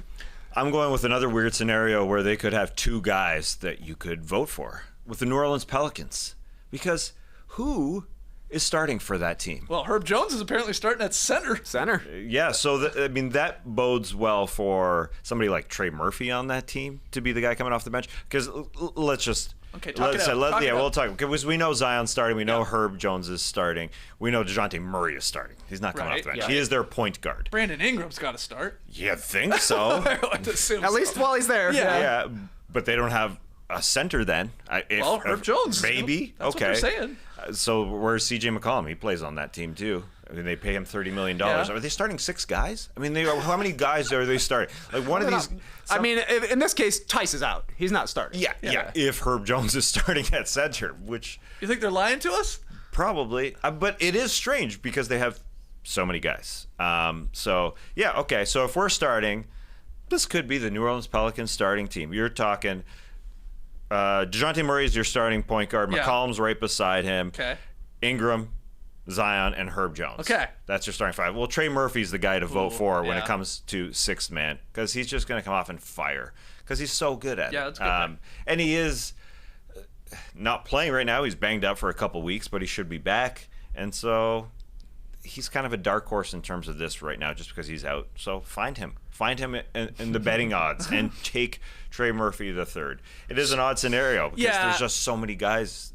I'm going with another weird scenario where they could have two guys that you could vote for with the New Orleans Pelicans. Because who is starting for that team? Well, Herb Jones is apparently starting at center. Center. Yeah, so that bodes well for somebody like Trey Murphy on that team to be the guy coming off the bench. Because let's just Okay, talk it out. we'll talk because we know Zion's starting. We know Herb Jones is starting. We know DeJounte Murray is starting. He's not coming Right, off the bench. yeah. He is their point guard. Brandon Ingram's got to start. You think so? I would assume At least while he's there. Yeah. Yeah, but they don't have a center then. Well, Herb Jones. Maybe. That's okay. what they're saying. So where's CJ McCollum? He plays on that team too. I mean, they pay him $30 million. Yeah. Are they starting 6 guys? I mean, how many guys are they starting? Like one of these. I mean, in this case, Tice is out. He's not starting. Yeah. If Herb Jones is starting at center, which You think they're lying to us? probably, but it is strange because they have so many guys. So yeah, okay. So if we're starting, this could be the New Orleans Pelicans starting team. You're talking. DeJounte Murray is your starting point guard. Yeah. McCollum's right beside him. Okay. Ingram, Zion, and Herb Jones. Okay. That's your starting 5. Well, Trey Murphy's the guy to vote for when yeah. it comes to sixth man because he's just going to come off and fire because he's so good at it. Yeah, that's a good pick. And he is not playing right now. He's banged up for a couple weeks, but he should be back. And so he's kind of a dark horse in terms of this right now just because he's out. So find him. Find him in the betting odds and take Trey Murphy the third. It is an odd scenario because Yeah. there's just so many guys,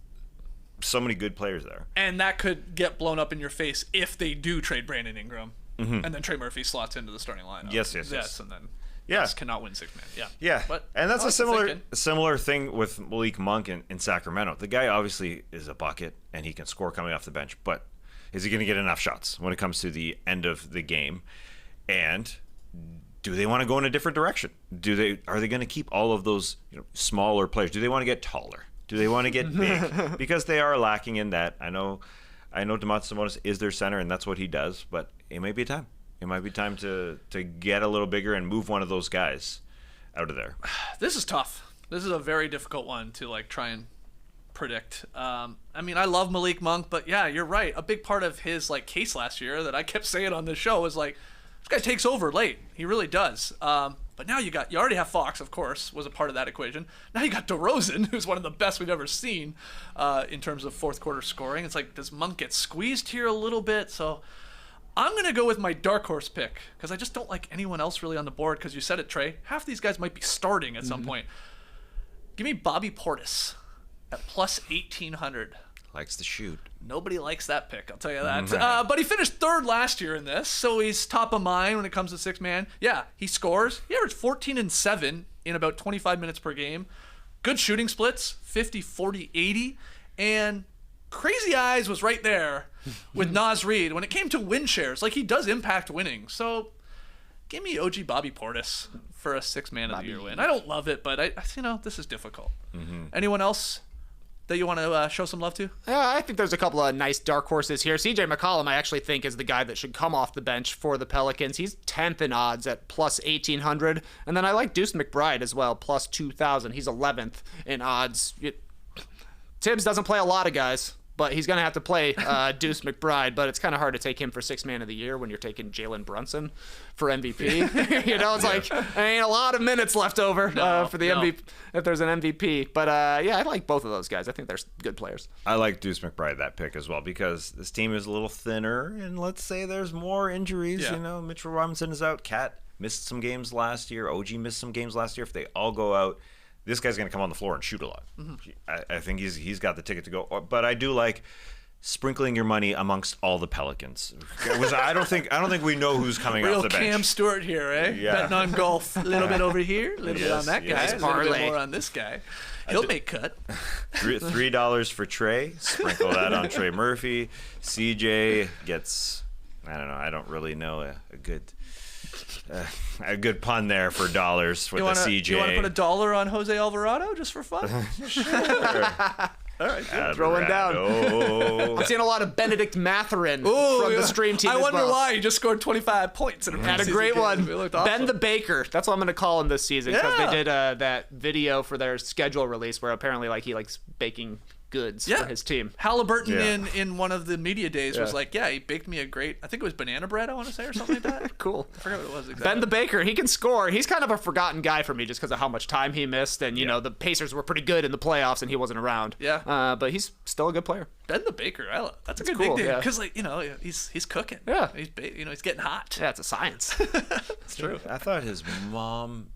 so many good players there. And that could get blown up in your face if they do trade Brandon Ingram, and then Trey Murphy slots into the starting lineup. Yes. And then Yeah. Bucks cannot win six man. Yeah. Yeah, But and that's I a like the thinking. similar thing with Malik Monk in Sacramento. The guy obviously is a bucket and he can score coming off the bench, but is he going to get enough shots when it comes to the end of the game? And do they want to go in a different direction? Are they going to keep all of those smaller players? Do they want to get taller? Do they want to get big? Because they are lacking in that. I know Domantas Sabonis is their center, and that's what he does. But it might be time. It might be time to get a little bigger and move one of those guys out of there. This is tough. This is a very difficult one to like try and predict. I mean, I love Malik Monk, but yeah, you're right. A big part of his like case last year that I kept saying on this show was like, this guy takes over late. He really does. But now you already have Fox, of course, was a part of that equation. Now you got DeRozan, who's one of the best we've ever seen in terms of fourth quarter scoring. It's like, does Monk get squeezed here a little bit? So I'm going to go with my dark horse pick because I just don't like anyone else really on the board because you said it, Trey. Half these guys might be starting at some point. Give me Bobby Portis at plus 1,800. Likes to shoot. Nobody likes that pick, I'll tell you that. But he finished third last year in this, so he's top of mind when it comes to six man. Yeah, he scores. He averaged 14 and 7 in about 25 minutes per game. Good shooting splits, 50, 40, 80. And Crazy Eyes was right there with Naz Reid when it came to win shares. Like, he does impact winning. So give me OG Bobby Portis for a six man of the year win. I don't love it, but this is difficult. Anyone else that you want to show some love to? Yeah, I think there's a couple of nice dark horses here. CJ McCollum, I actually think, is the guy that should come off the bench for the Pelicans. He's 10th in odds at plus 1,800. And then I like Deuce McBride as well, plus 2,000. He's 11th in odds. Tibbs doesn't play a lot of guys, but he's going to have to play Deuce McBride. But it's kind of hard to take him for six man of the year when you're taking Jalen Brunson for MVP. It's like, there ain't a lot of minutes left over for the MVP if there's an MVP. But I like both of those guys. I think they're good players. I like Deuce McBride, that pick as well, because this team is a little thinner, and let's say there's more injuries. Yeah. Mitchell Robinson is out. Cat missed some games last year. OG missed some games last year. If they all go out, this guy's going to come on the floor and shoot a lot. I think he's got the ticket to go. But I do like sprinkling your money amongst all the Pelicans. I don't think we know who's coming off the bench. Cam Stewart here, eh? Yeah. Betting on golf. A little bit over here, a little bit on that guy, yes. a little bit more on this guy. He'll make cut. $3 for Trey. Sprinkle that on Trey Murphy. CJ gets, I don't know. I don't really know a good pun there for dollars with the CJ. You want to put $1 on Jose Alvarado just for fun? Sure. All right, throwing down. I'm seeing a lot of Bennedict Mathurin from the stream team. I as wonder well. why he just scored 25 points in a Had a great one. Ben the Baker. That's what I'm going to call him this season because they did that video for their schedule release where apparently he likes baking goods for his team. Halliburton in one of the media days was like, he baked me a great, I think it was banana bread, I want to say, or something like that. Cool. I forgot what it was exactly. Ben the Baker, he can score. He's kind of a forgotten guy for me just because of how much time he missed. And, the Pacers were pretty good in the playoffs and he wasn't around. Yeah. But he's still a good player. Ben the Baker, that's a good cool, nickname because he's cooking. Yeah. He's getting hot. Yeah, it's a science. It's true. I thought his mom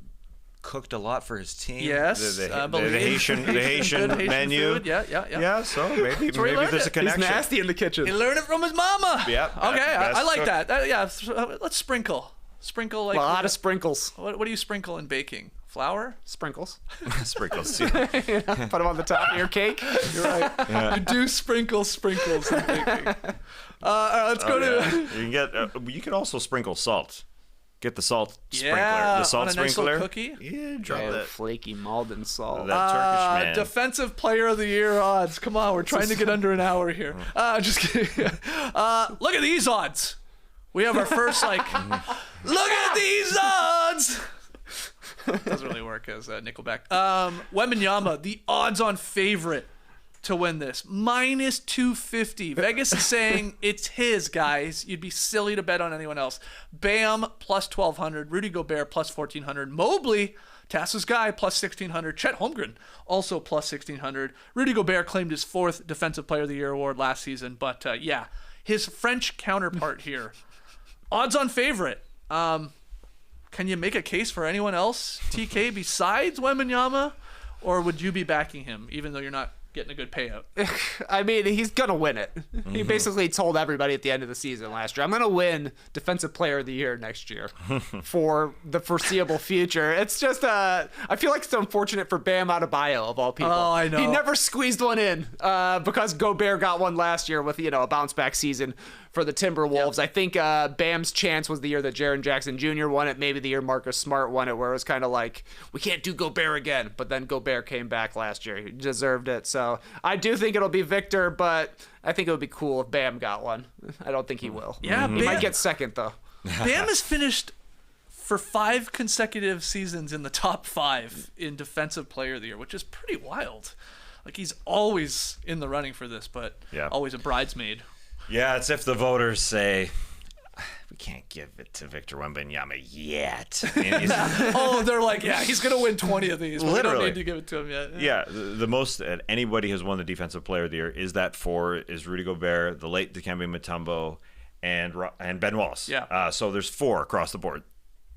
cooked a lot for his team. Yes, the Haitian menu. Food. Yeah, so maybe there's a connection. He's nasty in the kitchen. He learned it from his mama. Yeah. Okay, I like that. Let's sprinkle like a lot of sprinkles. What do you sprinkle in baking? Flour? Sprinkles. Sprinkles. Put them on the top of your cake. You're right. Yeah. You do sprinkles in baking. All right, let's go to. You can also sprinkle salt. Get the salt sprinkler. Yeah, the salt on a nice sprinkler. little cookie. Yeah, drop that. Flaky Malden salt. That Turkish man. Defensive Player of the Year odds. Come on, we're trying to get under an hour here. Just kidding. Look at these odds. We have our first look at these odds. Doesn't really work as Nickelback. Wembanyama, the odds-on favorite to win this, minus 250. Vegas is saying it's his, guys. You'd be silly to bet on anyone else. Bam, plus 1,200. Rudy Gobert, plus 1,400. Mobley, Tass's guy, plus 1,600. Chet Holmgren, also plus 1,600. Rudy Gobert claimed his 4th Defensive Player of the Year award last season. But, his French counterpart here. Odds-on favorite. Can you make a case for anyone else, TK, besides Wembanyama? Or would you be backing him, even though you're not getting a good payout? I mean, he's going to win it. He basically told everybody at the end of the season last year, I'm going to win Defensive Player of the Year next year for the foreseeable future. It's just, I feel like it's unfortunate for Bam Adebayo, of all people. Oh, I know. He never squeezed one in because Gobert got one last year with, a bounce-back season for the Timberwolves. Yep. I think Bam's chance was the year that Jaren Jackson Jr. won it, maybe the year Marcus Smart won it, where it was kind of like, we can't do Gobert again. But then Gobert came back last year. He deserved it. So I do think it'll be Victor, but I think it would be cool if Bam got one. I don't think he will. Yeah, He might get second, though. Bam has finished for 5 consecutive seasons in the top 5 in Defensive Player of the Year, which is pretty wild. Like, he's always in the running for this, but always a bridesmaid. Yeah, it's if the voters say, we can't give it to Victor Wembanyama yet. They're like, he's going to win 20 of these. But we don't need to give it to him yet. Yeah, the most that anybody has won the Defensive Player of the Year is that 4 is Rudy Gobert, the late Dikembe Mutombo, and Ben Wallace. Yeah. So there's 4 across the board.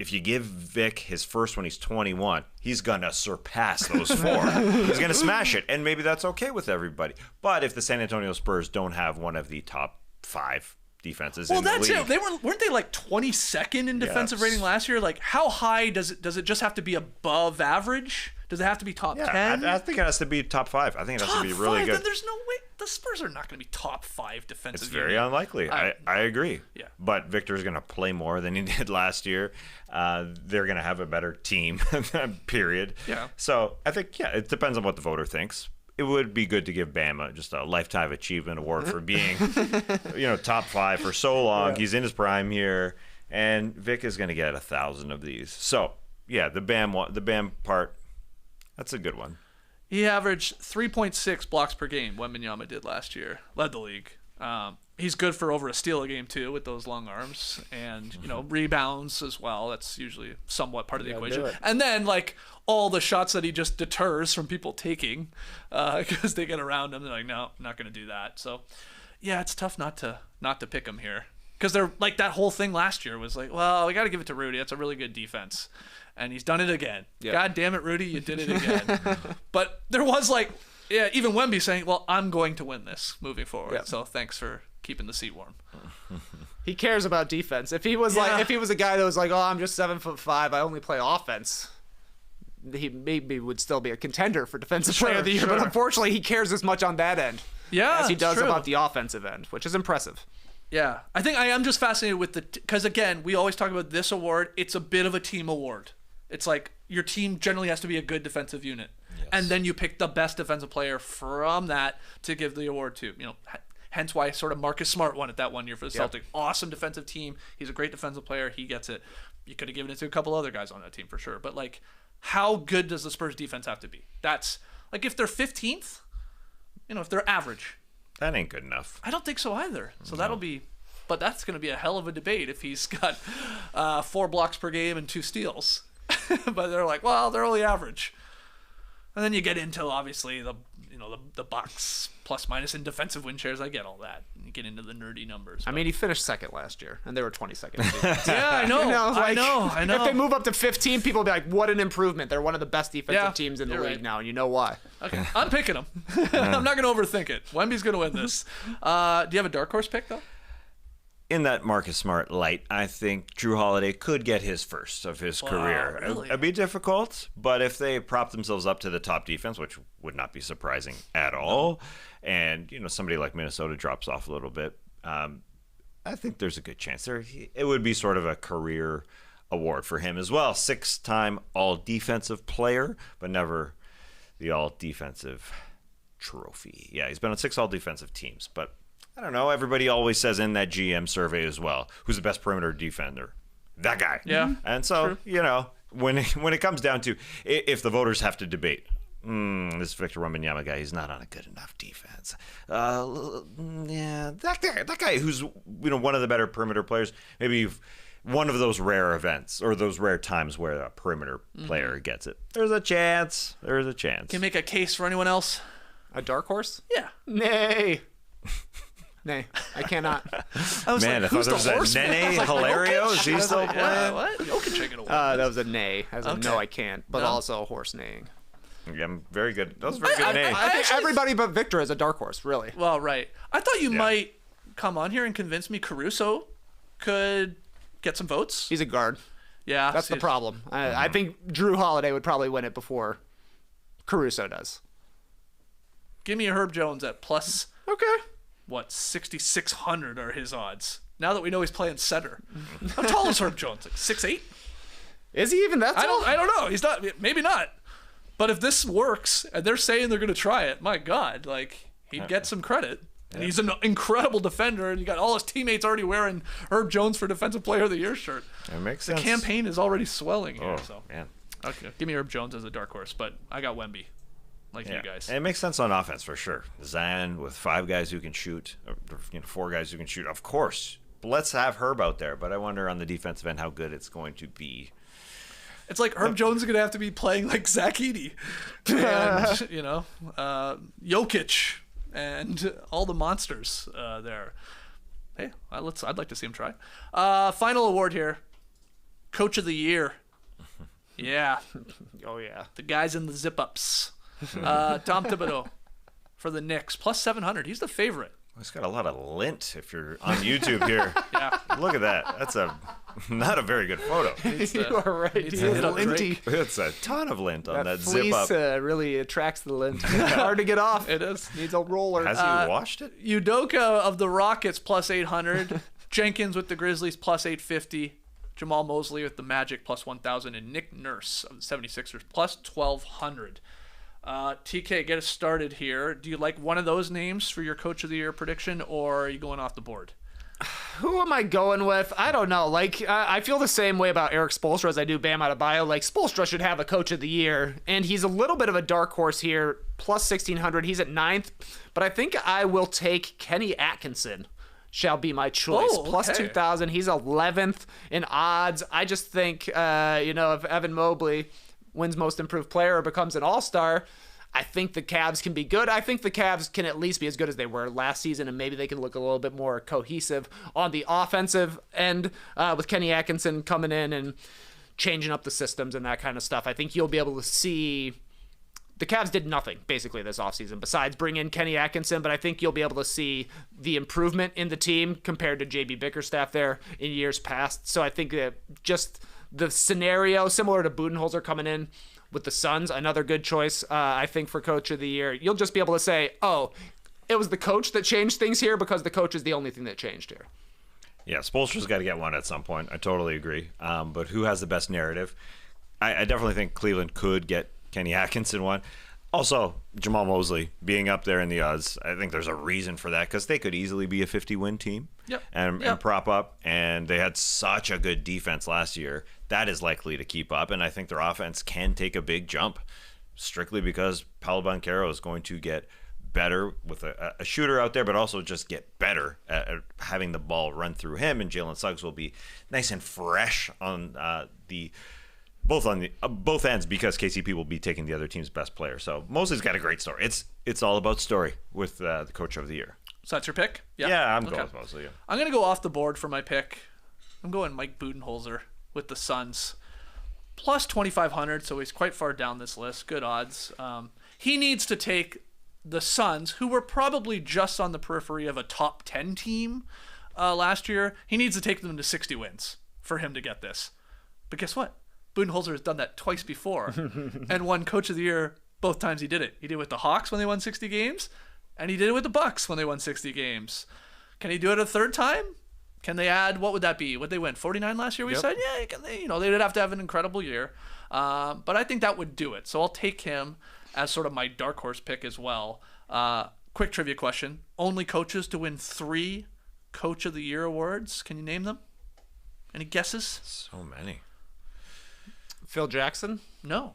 if you give Vic his first when he's 21, he's going to surpass those 4. He's going to smash it, and maybe that's okay with everybody. But if the San Antonio Spurs don't have one of the top 5 defenses in the league. Well, that's it. Weren't they like 22nd in defensive rating last year? Like, how high does it just have to be above average? Does it have to be top 10? I think it has to be top 5. I think it has to be really good. Then there's no way the Spurs are not going to be top 5 defensive. It's very unlikely. I agree. Yeah. But Victor's going to play more than he did last year. They're going to have a better team, period. Yeah. So I think, it depends on what the voter thinks. It would be good to give Bama just a lifetime achievement award for being, top 5 for so long. Yeah. He's in his prime here, and Vic is going to get 1,000 of these. So the Bam part, that's a good one. He averaged 3.6 blocks per game. Wembanyama did last year, led the league. He's good for over a steal a game too with those long arms, and rebounds as well. That's usually somewhat part of the equation. And then like all the shots that he just deters from people taking because they get around him. They're like, no, I'm not going to do that. So it's tough not to pick him here because they're like that whole thing last year was like, well, we got to give it to Rudy. That's a really good defense, and he's done it again. Yep. God damn it, Rudy, you did it again. But there was even Wemby saying, well, I'm going to win this moving forward. Yep. So thanks for keeping the seat warm. He cares about defense. If he was if he was a guy that was like, oh, I'm just 7'5", I only play offense, he maybe would still be a contender for defensive player of the year. But unfortunately, he cares as much on that end as he does about the offensive end, which is impressive. Yeah, I think I am just fascinated with because again, we always talk about this award. It's a bit of a team award. It's like your team generally has to be a good defensive unit. Yes. And then you pick the best defensive player from that to give the award to. Hence why sort of Marcus Smart won it that one year for the Celtics. Awesome defensive team. He's a great defensive player. He gets it. You could have given it to a couple other guys on that team for sure. But like, how good does the Spurs defense have to be? That's like if they're 15th, if they're average. That ain't good enough. I don't think so either. So that'll be, but that's going to be a hell of a debate if he's got 4 blocks per game and 2 steals. But they're like, well, they're only average. And then you get into obviously the box plus minus in defensive win shares. I get all that. You get into the nerdy numbers. I mean, he finished second last year, and they were 22nd. Yeah, I know. I know. If they move up to 15, people will be like, "What an improvement! They're one of the best defensive teams in the league now." And you know why? Okay, I'm picking them. I'm not going to overthink it. Wemby's going to win this. Do you have a dark horse pick though? In that Marcus Smart light, I think Drew Holiday could get his first of his career. Really? It'd be difficult, but if they prop themselves up to the top defense, which would not be surprising at all, and somebody like Minnesota drops off a little bit, I think there's a good chance there. It would be sort of a career award for him as well. 6-time all-defensive player, but never the all-defensive trophy. Yeah, he's been on 6 all-defensive teams, but I don't know. Everybody always says in that GM survey as well, who's the best perimeter defender? That guy. Yeah. And so, when it comes down to if the voters have to debate, this Victor Wembanyama guy, he's not on a good enough defense. That guy who's one of the better perimeter players, maybe one of those rare events or those rare times where a perimeter player gets it. There's a chance. Can you make a case for anyone else? A dark horse? Yeah. Nay. Nay, I cannot. I thought there was a Nene Hilario. Is he still playing? What? Jokic taking away. That was a nay. I was like, no, I can't. But also a horse neighing. Yeah, I'm very good. That was a very good name. I think everybody but Victor is a dark horse, really. Well, right. I thought you might come on here and convince me Caruso could get some votes. He's a guard. Yeah. That's the problem. I think Drew Holiday would probably win it before Caruso does. Give me a Herb Jones at plus. Okay. 6,600 are his odds. Now that we know he's playing center. How tall is Herb Jones? Like 6'8"? Is he even that tall? I don't know. He's not. Maybe not. But if this works and they're saying they're going to try it, my God, he'd get some credit. And he's an incredible defender, and you got all his teammates already wearing Herb Jones for Defensive Player of the Year shirt. That makes sense. The campaign is already swelling here. Man. Okay, give me Herb Jones as a dark horse, but I got Wemby. You guys. And it makes sense on offense for sure. Zion with 5 guys who can shoot, or 4 guys who can shoot. Of course, let's have Herb out there. But I wonder on the defensive end how good it's going to be. It's like Herb Jones is going to have to be playing like Zach Edey, and Jokic, and all the monsters there. Hey, I'd like to see him try. Final award here. Coach of the year. Yeah. Oh, yeah. The guys in the zip-ups. Tom Thibodeau for the Knicks, plus 700. He's the favorite. It's got a lot of lint if you're on YouTube here. Yeah. Look at that. That's not a very good photo. You are right. He is linty. It's a ton of lint on that fleece zip-up. really attracts the lint. Hard to get off. It is. Needs a roller. Has he washed it? Udoka of the Rockets, plus 800. Jenkins with the Grizzlies, plus 850. Jamal Mosley with the Magic, plus 1,000. And Nick Nurse of the 76ers, plus 1,200. TK, get us started here. Do you like one of those names for your Coach of the Year prediction, or are you going off the board? Who am I going with? I don't know. Like, I feel the same way about Eric Spoelstra as I do Bam Adebayo. Like, Spoelstra should have a Coach of the Year, and he's a little bit of a dark horse here, plus 1,600. He's at 9th, but I think I will take Kenny Atkinson. Shall be my choice. Oh, okay. Plus 2,000. He's 11th in odds. I just think, if Evan Mobley wins Most Improved Player or becomes an All-Star, I think the Cavs can be good. I think the Cavs can at least be as good as they were last season, and maybe they can look a little bit more cohesive on the offensive end with Kenny Atkinson coming in and changing up the systems and that kind of stuff. I think you'll be able to see... The Cavs did nothing, basically, this offseason besides bring in Kenny Atkinson, but I think you'll be able to see the improvement in the team compared to J.B. Bickerstaff there in years past. So I think that just the scenario, similar to Budenholzer coming in with the Suns, another good choice, I think, for Coach of the Year. You'll just be able to say, oh, it was the coach that changed things here because the coach is the only thing that changed here. Yeah, Spoelstra's got to get one at some point. I totally agree. But who has the best narrative? I definitely think Cleveland could get Kenny Atkinson one. Also, Jamal Mosley being up there in the odds, I think there's a reason for that because they could easily be a 50-win team and prop up. And they had such a good defense last year. That is likely to keep up. And I think their offense can take a big jump strictly because Paolo Banchero is going to get better with a shooter out there, but also just get better at having the ball run through him. And Jalen Suggs will be nice and fresh on both ends because KCP will be taking the other team's best player. So Mosley's got a great story. It's all about story with the Coach of the Year. So that's your pick? Yeah, I'm going with Mosley. Yeah. I'm going to go off the board for my pick. I'm going Mike Budenholzer with the Suns. Plus 2,500, so he's quite far down this list. Good odds. He needs to take the Suns, who were probably just on the periphery of a top 10 team last year. He needs to take them to 60 wins for him to get this. But guess what? Budenholzer has done that twice before and won Coach of the Year both times he did it. He did it with the Hawks when they won 60 games, and he did it with the Bucks when they won 60 games. Can he do it a third time? Can they add, what would that be? Would they win 49 last year? We said, yeah, they would have to have an incredible year. But I think that would do it. So I'll take him as sort of my dark horse pick as well. Quick trivia question. Only coaches to win 3 Coach of the Year awards. Can you name them? Any guesses? So many. Phil Jackson? No.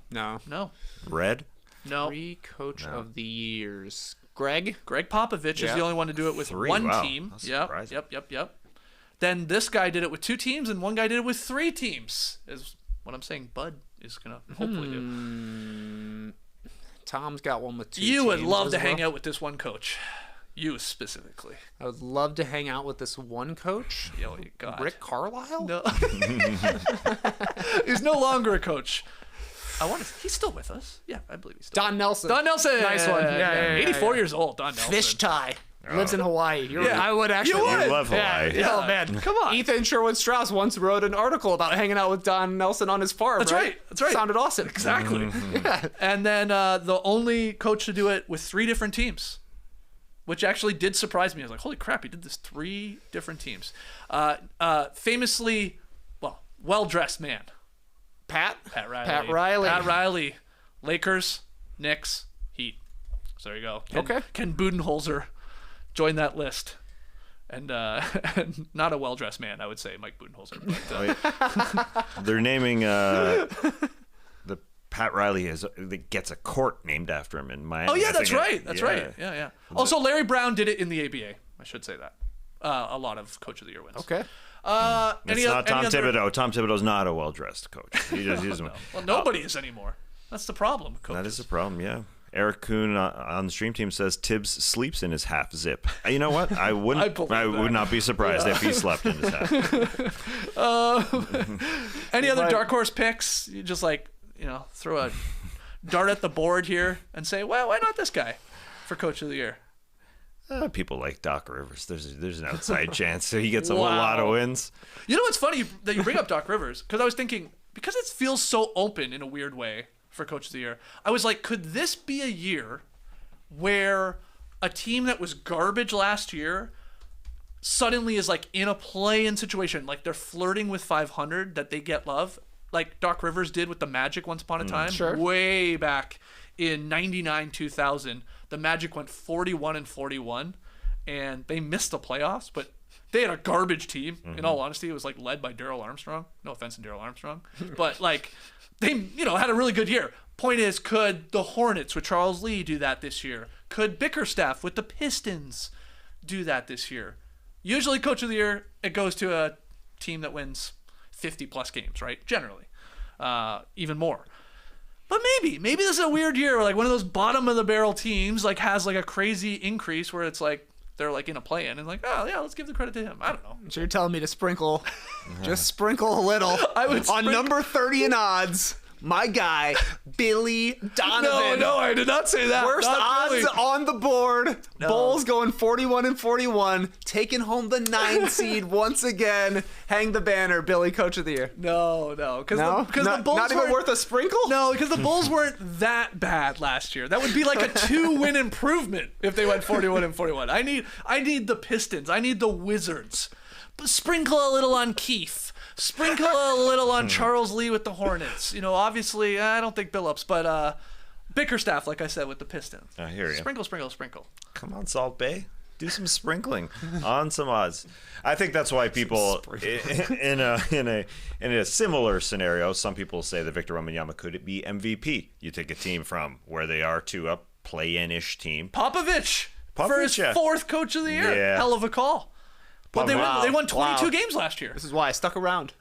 Red? No. 3 Coach of the Years. Greg Popovich is the only one to do it with 3, one wow. team. That's surprising. Yep. Then this guy did it with 2 teams, and one guy did it with 3 teams. Is what I'm saying. Bud is gonna hopefully do. Tom's got one with 2 You teams would love to as hang well. out with this one coach. You specifically. I would love to hang out with this one coach. Oh, God. Rick Carlisle? No. He's no longer a coach. He's still with us. Yeah, I believe he's still. Don Nelson. Nice one. Yeah. 84 years old, Don Nelson. Fish tie. Lives in Hawaii. I would actually. You would. You love Hawaii. Yeah. Oh, man. Come on. Ethan Sherwood-Strauss once wrote an article about hanging out with Don Nelson on his farm. That's right. Sounded awesome. Exactly. Yeah. And then the only coach to do it with 3 different teams, which actually did surprise me. I was like, holy crap, he did this 3 different teams. Famously, well-dressed man. Pat Riley. Pat Riley. Lakers, Knicks, Heat. So there you go. Can Budenholzer join that list? And not a well-dressed man, I would say, Mike Budenholzer. But, They're naming the Pat Riley gets a court named after him in Miami. oh, yeah, that's right. That's right. Yeah. Also, Larry Brown did it in the ABA. I should say that. A lot of Coach of the Year wins. Okay. It's not Tom Thibodeau. Tom Thibodeau's not a well-dressed coach. He doesn't. Well, nobody is anymore. That's the problem, coaches. That is the problem, yeah. Eric Kuhn on the stream team says Tibbs sleeps in his half zip. You know what? I wouldn't. I would not be surprised if he slept in his half. Any other dark horse picks? You just throw a dart at the board here and say, well, why not this guy for Coach of the Year? People like Doc Rivers. There's an outside chance he gets a whole lot of wins. You know what's funny that you bring up Doc Rivers? Because I was thinking, because it feels so open in a weird way for Coach of the Year, I was like, could this be a year where a team that was garbage last year suddenly is like in a play-in situation, like they're flirting with 500, that they get love, like Doc Rivers did with the Magic once upon a time, way back in 99, 2000. The Magic went 41-41, and they missed the playoffs, but they had a garbage team. In all honesty, it was like led by Darryl Armstrong. No offense to Darryl Armstrong, but like they, had a really good year. Point is, could the Hornets with Charles Lee do that this year? Could Bickerstaff with the Pistons do that this year? Usually, Coach of the Year, it goes to a team that wins 50-plus games, right? Generally, even more. But maybe this is a weird year where like one of those bottom of the barrel teams like has like a crazy increase where it's like they're like in a play-in and like, oh yeah, let's give the credit to him. I don't know. So you're telling me to sprinkle, just sprinkle a little on number 30 in odds. My guy, Billy Donovan. No, I did not say that. Worst not odds Billy. on the board. No. Bulls going 41-41, taking home the 9 seed once again. Hang the banner, Billy, Coach of the Year. No, because the Bulls not even worth a sprinkle. No, because the Bulls weren't that bad last year. That would be like a 2-win improvement if they went 41-41. I need the Pistons. I need the Wizards. Sprinkle a little on Keefe. Sprinkle a little on Charles Lee with the Hornets. Obviously, I don't think Billups, but Bickerstaff, like I said, with the Pistons. I hear you. Sprinkle. Come on, Salt Bay. Do some sprinkling on some odds. I think that's why people in a similar scenario, some people say that Victor Wembanyama could be MVP. You take a team from where they are to a play-in-ish team. Popovich for his fourth Coach of the Year. Yeah. Hell of a call. But they won 22 games last year. This is why I stuck around.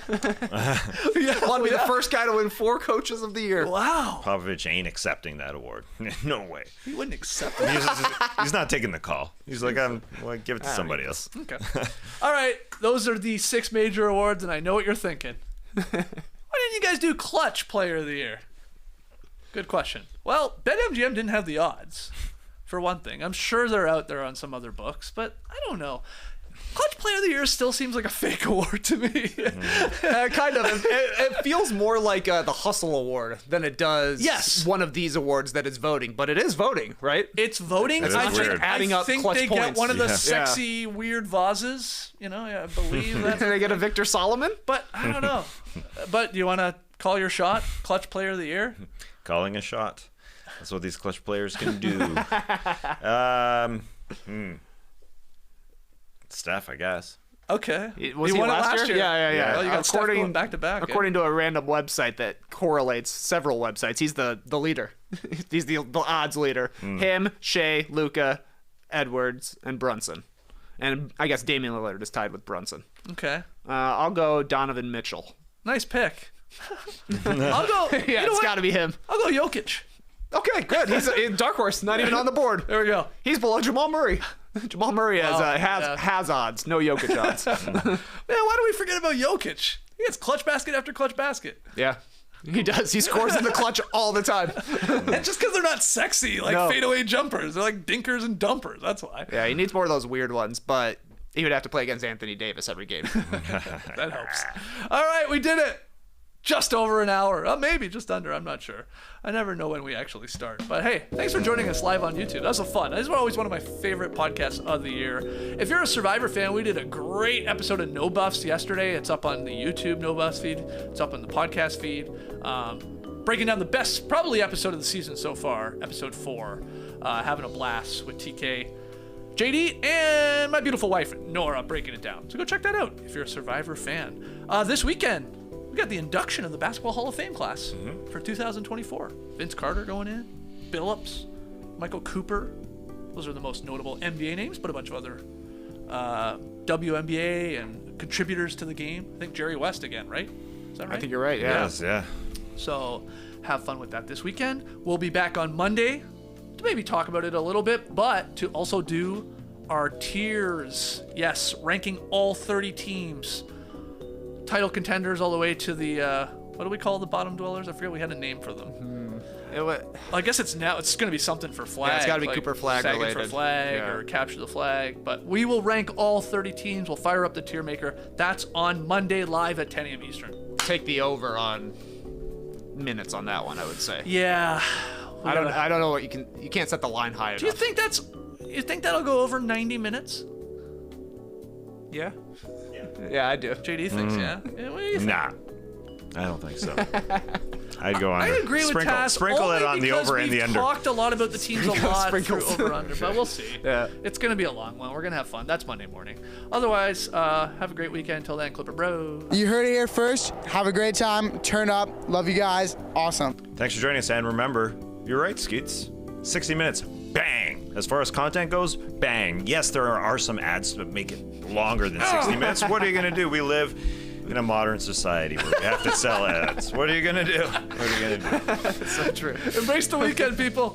Want to be the first guy to win 4 Coaches of the Year. Wow. Popovich ain't accepting that award. No way. He wouldn't accept it. He's not taking the call. He's like, give it to somebody else. Okay. All right. Those are the 6 major awards, and I know what you're thinking. Why didn't you guys do Clutch Player of the Year? Good question. Well, BetMGM didn't have the odds, for one thing. I'm sure they're out there on some other books, but I don't know. Clutch Player of the Year still seems like a fake award to me. Kind of. It feels more like the Hustle Award than it does one of these awards that is voting. But it is voting, right? It's voting. I think adding up think clutch they points. get one of the sexy, weird vases. I believe that. They get a Victor Solomon? But I don't know. But do you want to call your shot? Clutch Player of the Year? Calling a shot. That's what these clutch players can do. Steph, I guess. Okay. Was he won last year? Yeah. Well, you got Steph going back to back. According to a random website that correlates several websites, he's the leader. He's the odds leader. Him, Shea, Luka, Edwards, and Brunson. And I guess Damian Lillard is tied with Brunson. Okay. I'll go Donovan Mitchell. Nice pick. I'll go. Yeah, it's got to be him. I'll go Jokic. Okay, good. He's a dark horse, not even on the board. There we go. He's below Jamal Murray. Jamal Murray has odds, no Jokic odds. Man, why do we forget about Jokic? He gets clutch basket after clutch basket. Yeah, he does. He scores in the clutch all the time. And just because they're not sexy, like fadeaway jumpers. They're like dinkers and dumpers. That's why. Yeah, he needs more of those weird ones, but he would have to play against Anthony Davis every game. That helps. All right, we did it. Just over an hour. Maybe just under. I'm not sure. I never know when we actually start. But hey, thanks for joining us live on YouTube. That was fun. This is always one of my favorite podcasts of the year. If you're a Survivor fan, we did a great episode of No Buffs yesterday. It's up on the YouTube No Buffs feed. It's up on the podcast feed. Breaking down the best, probably episode of the season so far, episode 4. Having a blast with TK, JD, and my beautiful wife, Nora, breaking it down. So go check that out if you're a Survivor fan. This weekend, we got the induction of the Basketball Hall of Fame class for 2024. Vince Carter going in, Billups, Michael Cooper. Those are the most notable NBA names, but a bunch of other WNBA and contributors to the game. I think Jerry West again, right? Is that right? I think you're right, yeah. Yes, yeah. So have fun with that this weekend. We'll be back on Monday to maybe talk about it a little bit, but to also do our tiers. Yes, ranking all 30 teams. Title contenders all the way to the, what do we call the bottom dwellers? I forget we had a name for them. I guess it's going to be something for flag. Yeah, it's got to be Cooper Flag Sagging related. for flag or capture the flag. But we will rank all 30 teams. We'll fire up the tier maker. That's on Monday live at 10 a.m. Eastern. Take the over on minutes on that one, I would say. Yeah. I don't know what you can't set the line high enough. Do you think that'll go over 90 minutes? Yeah. Yeah, I do. JD thinks, yeah. What do you think? Nah, I don't think so. I'd go under. I agree with Tass. Sprinkle it on the over and the under. We've talked a lot about the teams a lot through over-under, but we'll see. Yeah. It's going to be a long one. We're going to have fun. That's Monday morning. Otherwise, have a great weekend. Until then, Clipper Bros. You heard it here first. Have a great time. Turn up. Love you guys. Awesome. Thanks for joining us, and remember, you're right, Skeets. 60 minutes, bang. As far as content goes, bang. Yes, there are some ads to make it longer than 60 minutes. What are you going to do? We live in a modern society where we have to sell ads. What are you going to do? What are you going to do? So true. Embrace the weekend, people.